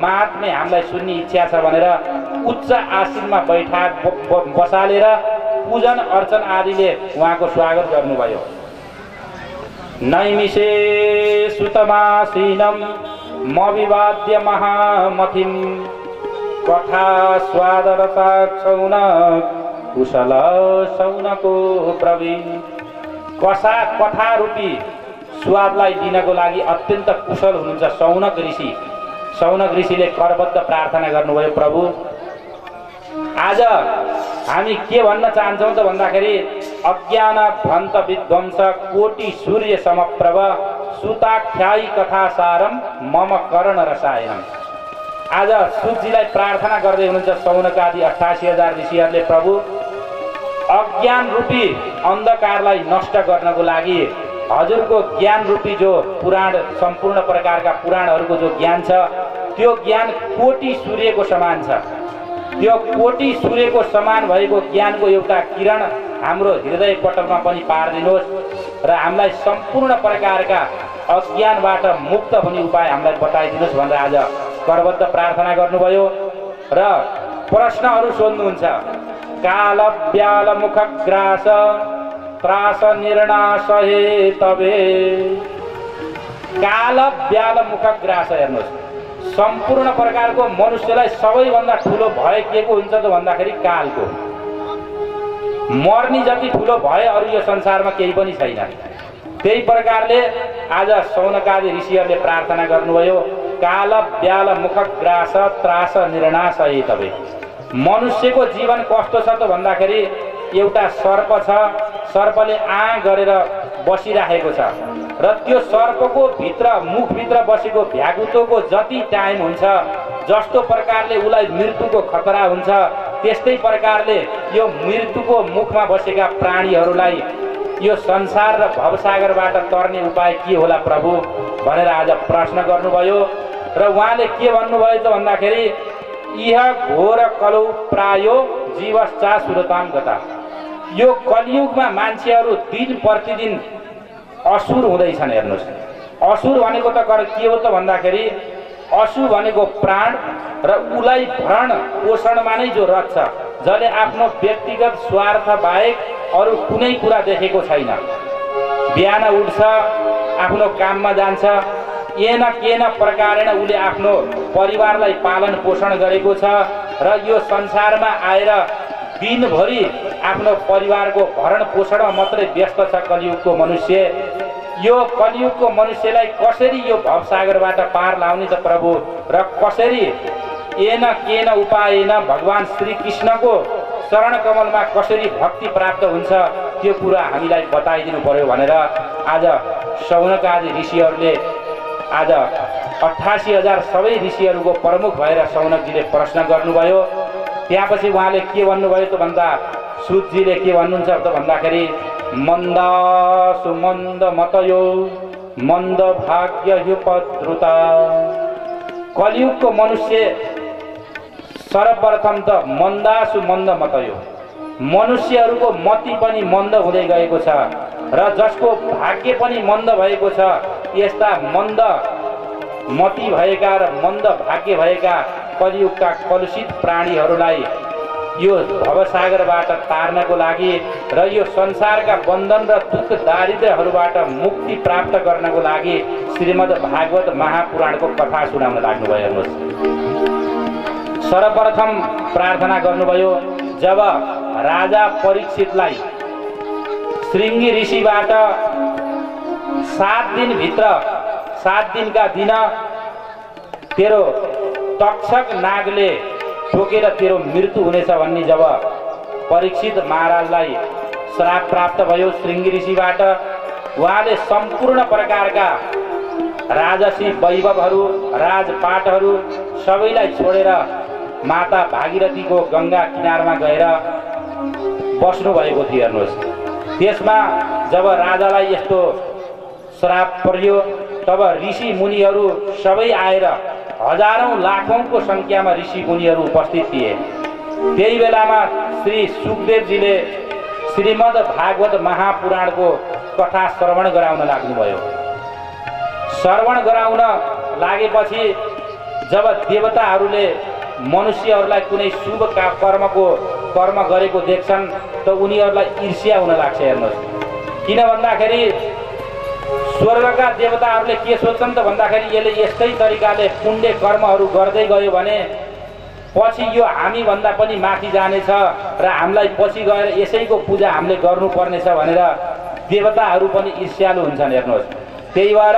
महात्म्य हामीलाई सुन्ने इच्छा छ भनेर उच्च आसीनमा बसालेर पूजन अर्चन आदिले उहाँको स्वागत गर्नुभयो। नैमिषे सुतमासीनं मविवाद्य महामतिं कथा स्वादरता शौनक कुशल शौनको प्रवीण। कथा रूपी स्वादलाई दिनको लागि अत्यन्त कुशल हुनुहुन्छ शौनक ऋषि। शौनक ऋषिले करबद्ध प्रार्थना गर्नुभयो, प्रभु आज हामी के भन्न चाहन्छौँ त भन्दाखेरि अज्ञान भ्रन्त विध्वंस कोटि सूर्य समप्रभ सुताख्यायी कथासारम मम कर्ण रसायनम। आज सुतजीलाई प्रार्थना गर्दै हुनुहुन्छ शौनकादि 88,000 ऋषिहरूले, प्रभु अज्ञान रूपी अन्धकारलाई नष्ट गर्नको लागि हजुरको ज्ञान रूपी जो पुराण सम्पूर्ण प्रकारका पुराणहरूको जो ज्ञान छ त्यो ज्ञान कोटि सूर्यको समान छ। त्यो कोटि सूर्यको समान भएको ज्ञानको एउटा किरण हाम्रो हृदय पटलमा पनि पारिदिनुहोस् र हामीलाई सम्पूर्ण प्रकारका अज्ञानबाट मुक्त हुने उपाय हामीलाई बताइदिनुहोस् भनेर आज करबद्ध प्रार्थना गर्नुभयो र प्रश्नहरू सोध्नुहुन्छ। काल व्याल मुखग्रास त्रास निर्णास हे तबे। काल व्याल मुखग्रास। हेर्नुहोस्, सम्पूर्ण प्रकारको मनुष्यलाई सबैभन्दा ठुलो भय के को हुन्छ त भन्दाखेरि कालको। मर्नी जति ठुलो भय अरू यो संसारमा केही पनि छैन। त्यही प्रकारले आज शौनकादि ऋषिहरूले प्रार्थना गर्नुभयो, काल व्याल मुखग्रास त्रास निर्णास हे तबे। मनुष्यको जीवन कस्तो छ त भन्दाखेरि एउटा सर्प छ, सर्पले आ गरेर बसिराखेको छ र त्यो सर्पको भित्र मुखभित्र बसेको भ्यागुतोको जति टाइम हुन्छ, जस्तो प्रकारले उसलाई मृत्युको खतरा हुन्छ, त्यस्तै प्रकारले यो मृत्युको मुखमा बसेका प्राणीहरूलाई यो संसार र भवसागरबाट तर्ने उपाय के होला प्रभु भनेर आज प्रश्न गर्नुभयो। र उहाँले के भन्नुभयो त भन्दाखेरि इह घोर कलौ प्रायो जीवश्चा सुरताम गता। यो कलियुगमा मान्छेहरू दिन प्रतिदिन असुर हुँदैछन्। हेर्नुहोस्, असुर भनेको त के हो त भन्दाखेरि असु भनेको प्राण र उलाई भरण पोषणमा नै जो रच्छ, जसले आफ्नो व्यक्तिगत स्वार्थ बाहेक अरू कुनै कुरा देखेको छैन। बिहान उठ्छ, आफ्नो काममा जान्छ, के न प्रकारेण उसले आफ्नो परिवारलाई पालन पोषण गरेको छ र यो संसारमा आएर दिनभरि आफ्नो परिवारको भरण पोषणमा मात्रै व्यस्त छ कलियुगको मनुष्य। यो कलियुगको मनुष्यलाई कसरी यो भवसागरबाट पार लाउने त प्रभु र कसरी के न उपायन भगवान श्री कृष्णको चरण कमलमा कसरी भक्ति प्राप्त हुन्छ त्यो कुरा हामीलाई बताइदिनु पर्यो भनेर आज शौनकादि ऋषिहरूले आज 88,000 सबै ऋषिहरूको प्रमुख भएर शौनकजीले प्रश्न गर्नुभयो। त्यसपछि उहाँले के भन्नुभयो त भन्दा सुतजीले के भन्नुहुन्छ त भन्दाखेरि मन्दा सुमन्द मतयो मन्द भाग्य ह्युपद्रुता। कलियुगको मनुष्य सर्वप्रथम त मन्दा सुमन्द मतयो, मनुष्यहरूको मति पनि मन्द हुँदै गएको छ र जसको भाग्य पनि मन्द भएको छ, यस्ता मन्द मति भएका र मन्द भाग्य भएका कलियुगका कलुषित प्राणीहरूलाई यो भवसागरबाट तार्नको लागि र यो संसारका बन्धन र दुःख दारिद्र्यहरूबाट मुक्ति प्राप्त गर्नको लागि श्रीमद् भागवत महापुराणको कथा सुनाउन लाग्नुभयो। हेर्नुहोस्, सर्वप्रथम प्रार्थना गर्नुभयो जब राजा परीक्षितलाई श्रृंगी ऋषिबाट 7 दिनभित्र 7 दिनका दिन तेरो तक्षक नागले ठोकेर तेरो मृत्यु हुनेछ भन्ने जब परीक्षित महाराजलाई श्राप प्राप्त भयो श्रृंगी ऋषिबाट, उहाँले सम्पूर्ण प्रकारका राजसी वैभवहरू राजपाटहरू सबैलाई छोडेर माता भागीरथीको गंगा किनारमा गएर बस्नु भएको थियो। हेर्नुहोस्, त्यसमा जब राजालाई यस्तो श्राप पर्यो तब ऋषि मुनिहरू सबै आएर हजारौं लाखौंको संख्यामा ऋषि मुनिहरू उपस्थित थिए। त्यही बेलामा श्री सुखदेवजीले श्रीमद् भागवत महापुराणको कथा श्रवण गराउन लाग्नुभयो। श्रवण गराउन लागेपछि जब देवताहरूले मनुष्यहरूलाई कुनै शुभ कर्म गरेको देख्छन् त उनीहरूलाई ईर्ष्या हुन लाग्छ। हेर्नुहोस्, किन भन्दाखेरि स्वर्गका देवताहरूले के सोच्छन् त भन्दाखेरि यसले यस्तै तरिकाले पुण्य कर्महरू गर्दै गयो भने पछि यो हामी भन्दा पनि माथि जानेछ र हामीलाई पछि गएर यसैको पूजा हामीले गर्नुपर्नेछ भनेर देवताहरू पनि ईर्ष्यालु हुन्छन्। हेर्नुहोस्, त्यही भएर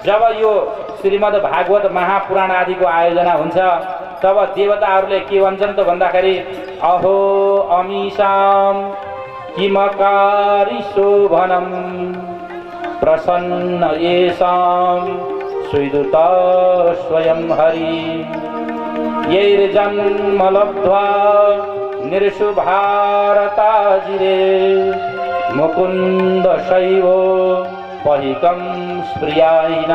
जब यो श्रीमद् भागवत महापुराण आदिको आयोजना हुन्छ तब देवताहरूले के भन्छन् त भन्दाखेरि अहो अमीशाम किमकारी शोभनम प्रसन्न येषां सुदूत स्वयं हरि यैर्जन्म लब्ध्वा निर्शुभारताजिरे मुकुन्द शैवो पहिकं स्प्रियायिन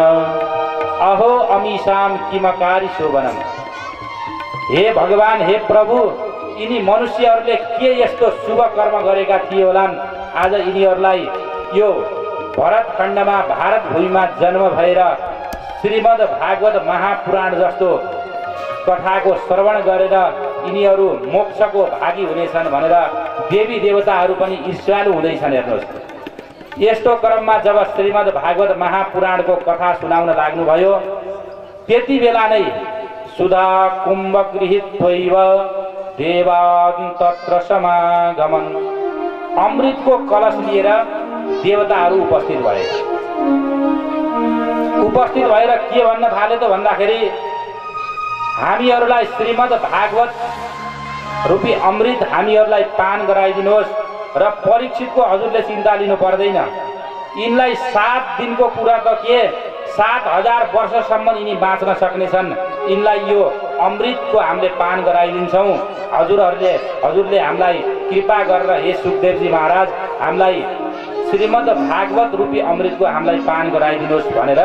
अहो अमीशाम किमकारी शोभनम। हे भगवान, हे प्रभु, यिनी मनुष्यहरूले के यस्तो शुभ कर्म गरेका थिए होलान्, आज यिनीहरूलाई यो भरतखण्डमा भारत भूमिमा जन्म भएर श्रीमद् भागवत महापुराण जस्तो कथाको श्रवण गरेर यिनीहरू मोक्षको भागी हुनेछन् भनेर देवी देवताहरू पनि ईर्ष्यालु हुँदैछन्। हेर्नुहोस्, यस्तो क्रममा जब श्रीमद् भागवत महापुराणको कथा सुनाउन लाग्नुभयो त्यति बेला नै सुधा कुम्भ गृहीत्वैव देवान् तत्र समागमन्, अमृतको कलश लिएर देवताहरू उपस्थित भए। उपस्थित भएर के भन्न थाले त भन्दाखेरि हामीहरूलाई श्रीमद् भागवत रूपी अमृत हामीहरूलाई पान गराइदिनुहोस् र परीक्षितको हजुरले चिन्ता लिनु पर्दैन। यिनलाई 7 दिनको कुरा त के 7000 वर्षसम्म यिनी बाँच्न सक्नेछन्। यिनलाई यो अमृतको हामीले पान गराइदिन्छौँ। हजुरले हामीलाई कृपा गरेर हे सुखदेवजी महाराज हामीलाई श्रीमद् भागवत रूपी अमृतको हामीलाई पान गराइदिनुहोस् भनेर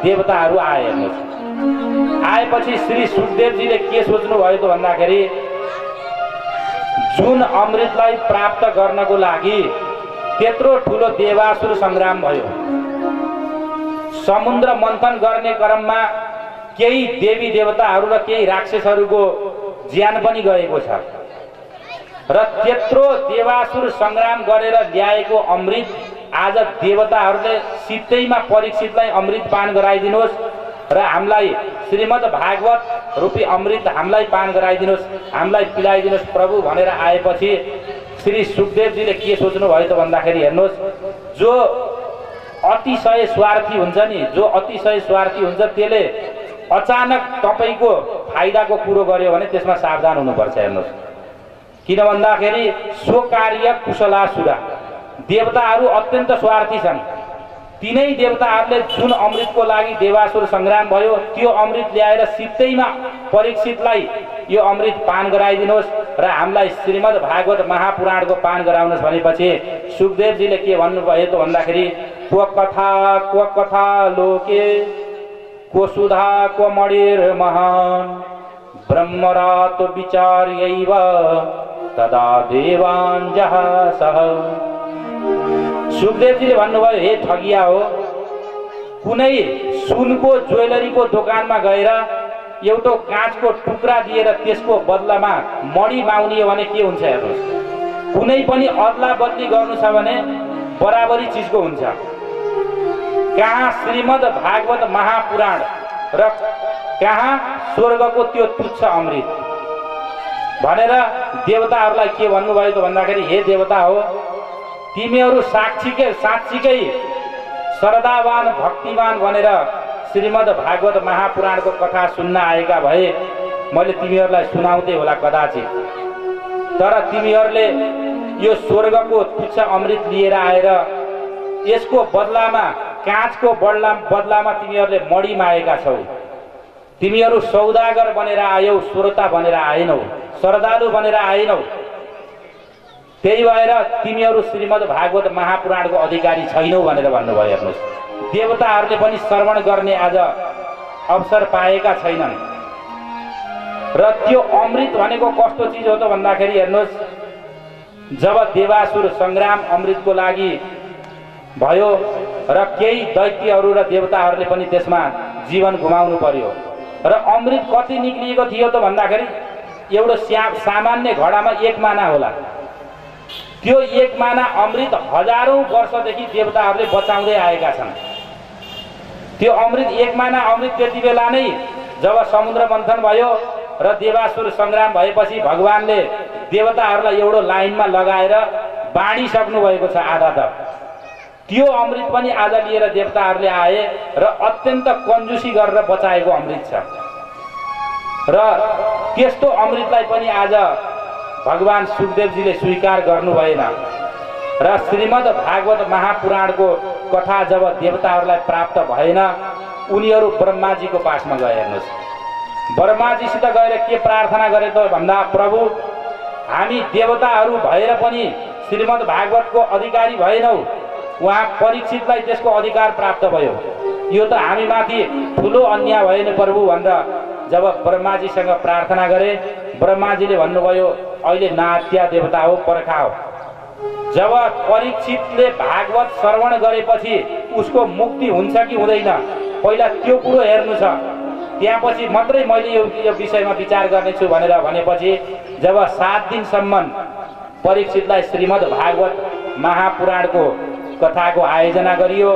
देवताहरू आए। हेर्नुहोस्, आएपछि श्री सुखदेवजीले के सोच्नु भयो त भन्दाखेरि जुन अमृतलाई प्राप्त गर्नको लागि त्यत्रो ठुलो देवासुर संग्राम भयो, समुद्र मन्थन गर्ने क्रममा केही देवी देवताहरू र केही राक्षसहरूको ज्यान पनि गएको छ र त्यत्रो देवासुर संग्राम गरेर ल्याएको अमृत आज देवताहरूले सित्तैमा परीक्षितलाई अमृत पान गराइदिनुहोस् र हामीलाई श्रीमद् भागवत रूपी अमृत हामीलाई पान गराइदिनुहोस्, हामीलाई पिलाइदिनुहोस् प्रभु भनेर आएपछि श्री सुखदेवजीले के सोच्नु भयो त भन्दाखेरि हेर्नुहोस्, जो अतिशय स्वार्थी हुन्छ नि, जो अतिशय स्वार्थी हुन्छ त्यसले अचानक तपाईको फाइदाको कुरो गर्यो भने त्यसमा सावधान हुनुपर्छ। हेर्नुहोस्, किन भन्दाखेरि सो कार्य कुशलासुरा, देवताहरू अत्यन्त स्वार्थी छन्। तीनै देवताहरूले जुन अमृतको लागि देवासुर संग्राम भयो त्यो अमृत ल्याएर सित्तैमा परीक्षितलाई यो अमृत पान गराइदिनुहोस् र हामीलाई श्रीमद् भागवत महापुराणको पान गराउनुहोस् भनेपछि सुखदेवजीले के भन्नुभयो त भन्दाखेरि क्व कथा लोके क्व सुधा क्व मणिर महान् ब्रह्मरातो विचार्यैव तदा देवान् जहासः। सुखदेवजीले भन्नुभयो, हे ठगिया हो, कुनै सुनको ज्वेलरीको दोकानमा गएर एउटा काँचको टुक्रा दिएर त्यसको बदलामा मणी माग्ने हो भने के हुन्छ हेर्नुहोस्। कुनै पनि अदला बदली गर्नु छ भने बराबरी चिजको हुन्छ। कहाँ श्रीमद् भागवत महापुराण र कहाँ स्वर्गको त्यो तुच्छ अमृत भनेर देवताहरूलाई के भन्नुभयो त भन्दाखेरि, हे देवता हो, तिमीहरू साँच्चीकै श्रद्धावान भक्तिवान भनेर श्रीमद् भागवत महापुराणको कथा सुन्न आएका भए मैले तिमीहरूलाई सुनाउँदै होला कदाचित, तर तिमीहरूले यो स्वर्गको तुच्छ अमृत लिएर आएर यसको बदलामा काँचको बदलामा तिमीहरूले मडी मागेका छौ। तिमीहरू सौदागर बनेर आयौ, श्रोता बनेर आएनौ, श्रद्धालु बनेर आएनौ। त्यही भएर तिमीहरू श्रीमद् भागवत महापुराणको अधिकारी छैनौ भनेर भन्नुभयो। हेर्नुहोस्, देवताहरूले पनि श्रवण गर्ने आज अवसर पाएका छैनन्। र त्यो अमृत भनेको कस्तो चिज हो त भन्दाखेरि हेर्नुहोस्, जब देवासुर सङ्ग्राम अमृतको लागि भयो र केही दैत्यहरू र देवताहरूले पनि त्यसमा जीवन गुमाउनु पर्यो र अमृत कति निक्लिएको थियो त भन्दाखेरि एउटा सामान्य घडामा 1 माना होला। त्यो 1 माना अमृत हजारौं वर्षदेखि देवताहरूले बचाउँदै आएका छन्। त्यो अमृत 1 माना अमृत त्यति बेला नै जब समुद्र मन्थन भयो र देवासुर सङ्ग्राम भएपछि भगवानले देवताहरूलाई एउटा लाइनमा लगाएर बाँडिसक्नु भएको छ आधा त। त्यो अमृत पनि आज लिएर देवताहरूले आए र अत्यन्त कन्जुसी गरेर बचाएको अमृत छ। र त्यस्तो अमृतलाई पनि आज भगवान सुखदेवजीले स्वीकार गर्नु भएन र श्रीमद् भागवत महापुराणको कथा जब देवताहरूलाई प्राप्त भएन, उनीहरू ब्रह्माजीको पासमा गए। हेर्नुहोस्, ब्रह्माजीसित गएर के प्रार्थना गरे त भन्दा, प्रभु हामी देवताहरू भएर पनि श्रीमद् भागवतको अधिकारी भएनौ, उहाँ परीक्षितलाई त्यसको अधिकार प्राप्त भयो, यो त हामी माथि ठुलो अन्याय भएन प्रभु भनेर जब ब्रह्माजीसँग प्रार्थना गरे, ब्रह्माजीले भन्नुभयो, अहिले नात्या देवता हो, पर्खाओ। जब परीक्षितले भागवत श्रवण गरेपछि उसको मुक्ति हुन्छ कि हुँदैन, पहिला त्यो कुरो हेर्नु छ, त्यसपछि मात्रै मैले यो विषयमा विचार गर्नेछु भनेर भनेपछि जब 7 दिनसम्म परीक्षितलाई श्रीमद् भागवत महापुराणको कथाको आयोजना गरियो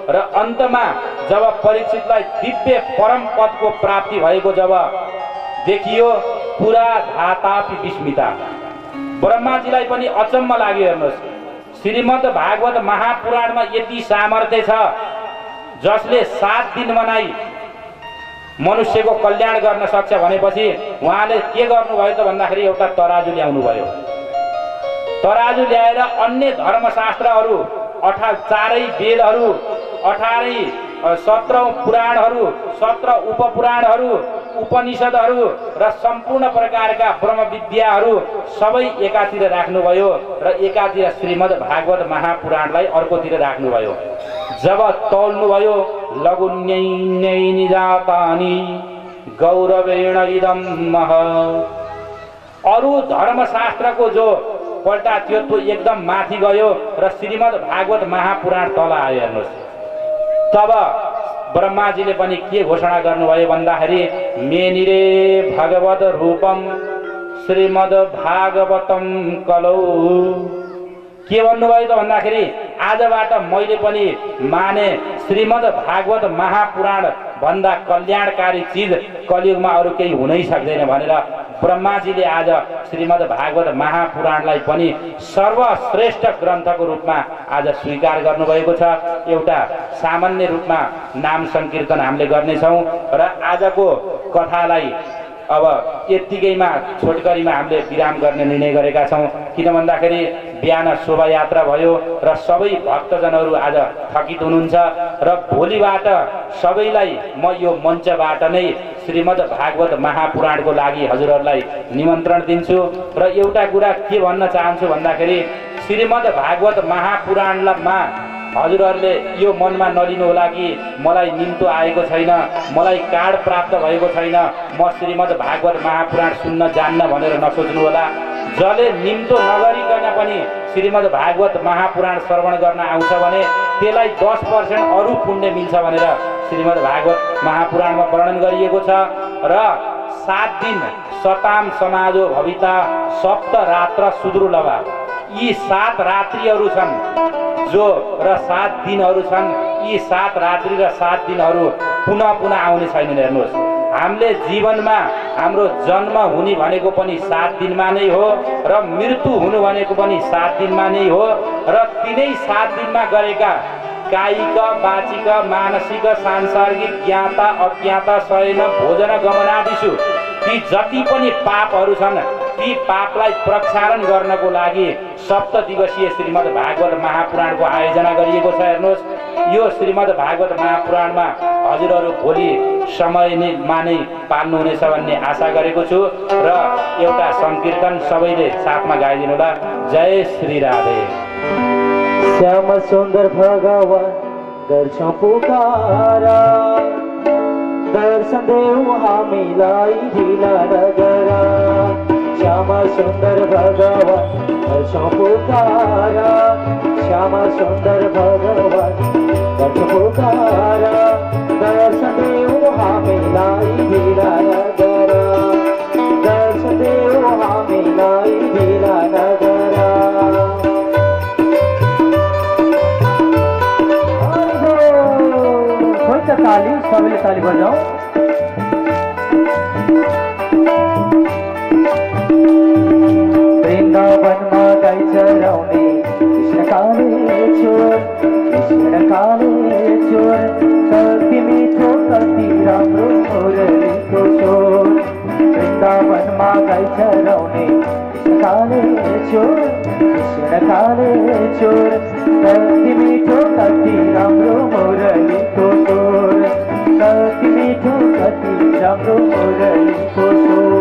र अन्तमा जब परीक्षितलाई दिव्य परम पदको प्राप्ति भएको जब देखियो, पुरा धातापि विस्मिता। ब्रह्माजीलाई पनि अचम्म लाग्यो। हेर्नुहोस्, श्रीमद् भागवत महापुराणमा यति सामर्थ्य छ जसले 7 दिन मनाई मनुष्यको कल्याण गर्न सक्छ भनेपछि उहाँले के गर्नुभयो त भन्दाखेरि एउटा तराजु ल्याउनु भयो। तराजु ल्याएर अन्य धर्मशास्त्रहरू 4 वेदहरू, 17 पुराणहरू, 17 उपपुराणहरू, उपनिषदहरू र सम्पूर्ण प्रकारका ब्रह्म विद्याहरू सबै एकातिर राख्नुभयो र एकातिर श्रीमद् भागवत महापुराणलाई अर्कोतिर राख्नुभयो। जब तौल्नुभयो, लघुन्यै जातानि गौरवेण इदं मह, अरू धर्मशास्त्रको जो पल्टा थियो त्यो एकदम माथि गयो र श्रीमद् भागवत महापुराण तल आयो। हेर्नुहोस्, तब ब्रह्माजीले पनि के घोषणा गर्नुभयो भन्दाखेरि, मेनिरे भगवत रूपम श्रीमद् भागवतम कलौ। के भन्नुभयो त भन्दाखेरि, आजबाट मैले पनि माने श्रीमद् भागवत महापुराण भन्दा कल्याणकारी चिज कलियुगमा अरू केही हुनै सक्दैन भनेर ब्रह्माजीले आज श्रीमद् भागवत महापुराणलाई पनि सर्वश्रेष्ठ ग्रन्थको रूपमा आज स्वीकार गर्नुभएको छ। एउटा सामान्य रूपमा नाम संकीर्तन हामीले गर्नेछौँ र आजको कथालाई अब यत्तिकैमा छोटकरीमा हामीले विराम गर्ने निर्णय गरेका छौँ। किन भन्दाखेरि बिहान शोभायात्रा भयो र सबै भक्तजनहरू आज थकित हुनुहुन्छ र भोलिबाट सबैलाई म यो मञ्चबाट नै श्रीमद् भागवत महापुराणको लागि हजुरहरूलाई निमन्त्रण दिन्छु र एउटा कुरा के भन्न चाहन्छु भन्दाखेरि, श्रीमद् भागवत महापुराणमा हजुरहरूले यो मनमा नलिनु होला कि मलाई निम्तो आएको छैन, मलाई कार्ड प्राप्त भएको छैन, म श्रीमद् भागवत महापुराण सुन्न जान्न भनेर नसोच्नु होला। जसले निम्तो नगरिकन पनि श्रीमद् भागवत महापुराण श्रवण गर्न आउँछ भने त्यसलाई 10% अरू पुण्य मिल्छ भनेर श्रीमद् भागवत महापुराणमा वर्णन गरिएको छ। र 7 दिन सताम समाजो भविता सप्त रात्र सुदुर्लभा, यी 7 रात्रिहरू छन् जो र 7 दिनहरू छन्, यी 7 रात्रि र 7 दिनहरू पुनः पुनः आउने छैनन्। हेर्नुहोस्, हामीले जीवनमा हाम्रो जन्म हुने भनेको पनि 7 दिनमा नै हो र मृत्यु हुनु भनेको पनि 7 दिनमा नै हो र तिनै 7 दिनमा गरेका कायिक वाचिक मानसिक सांसारिक ज्ञाता अज्ञाता शयन भोजन गमनादिषु ती जति पनि पापहरू छन् ती पापलाई प्रक्षालन गर्नको लागि 7 दिवसीय श्रीमद् भागवत महापुराणको आयोजना गरिएको छ। हेर्नुहोस्, यो श्रीमद् भागवत महापुराणमा हजुरहरू भोलि समयमा नै पाल्नुहुनेछ भन्ने आशा गरेको छु र एउटा संकीर्तन सबैले साथमा गाइदिनु होला। जय श्री राधे। श्याम सुंदर भगवान गर्छौं पुकारा, दर्शन देऊ हामीलाई ढिला नगरा। श्याम सुंदर भगवान गर्छौं पुकारा, श्याम सुंदर भगवान गर्छौं पुकारा, दर्शन देऊ हामीलाई ढिला नगरा, दर्शन देऊ हामीलाई ढिला नगरा। ताली, सबैले ताली बजाऊ। वृन्दावनमा गाई चराउने कृष्ण काले चोर, कृष्ण काले चोर, कति मिठो कति राम्रो मुरलीको चोर। वृन्दावनमा गाई चराउने कृष्ण काले चोर, कृष्ण काले चोर, कति मिठो कति राम्रो मुरलीको चोर, कति मिठो कति राम्रो मुरलीको चोर।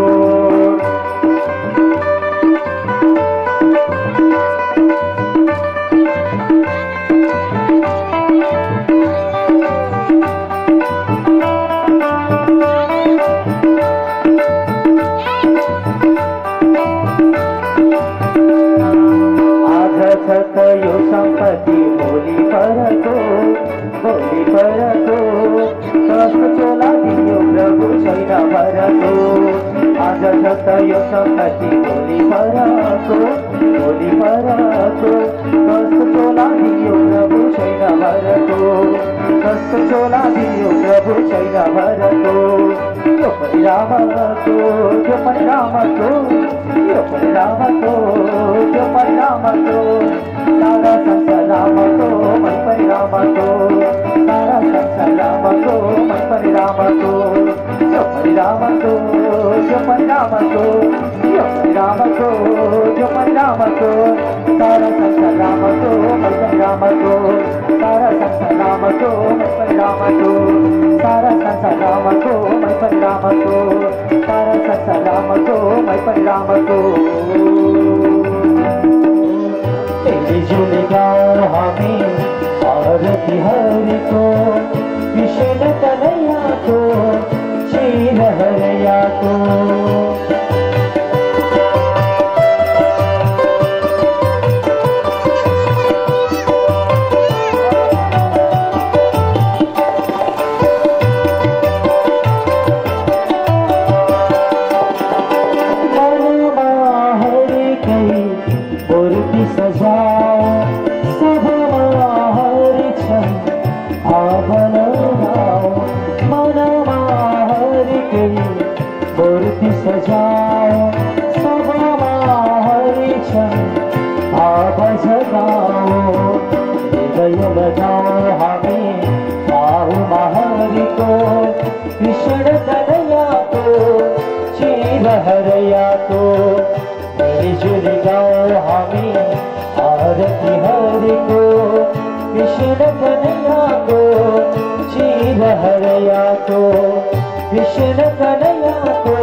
यो सम्पत्ति भोलि परको, भोलि परको, कसको चोला दियो प्रभु छैन भरको। आज छ यो सम्पत्ति भोलि परको, भोलि परको, कसको चोला दियो प्रभु छैन भरको, कसको चोला दियो प्रभु छैन भरको। यो परिणामको, यो परिणामको, यो परिणामको, यो परिणामको, सारा संसार रामको मन परिणामको, सारा संसार रामको मन परिणामको। यो परिणामको, यो परिणामको, यो परिणामको, यो परिणामको, सारा संसार रामको मन परिणामको, सारा संसार रामको मन परिणामको, सारा संसार रामको मन परिणामको, सारा संसार रामको मन परिणामको। मिलजुल गाओ हामी आरती हरि को, कृष्ण कन्हैया को, श्री हरैया को। हरैया को मिलजुल गाओ हामी आरती हरि को, कृष्ण कन्हैया को, श्री हरैया को, कृष्ण कन्हैया को,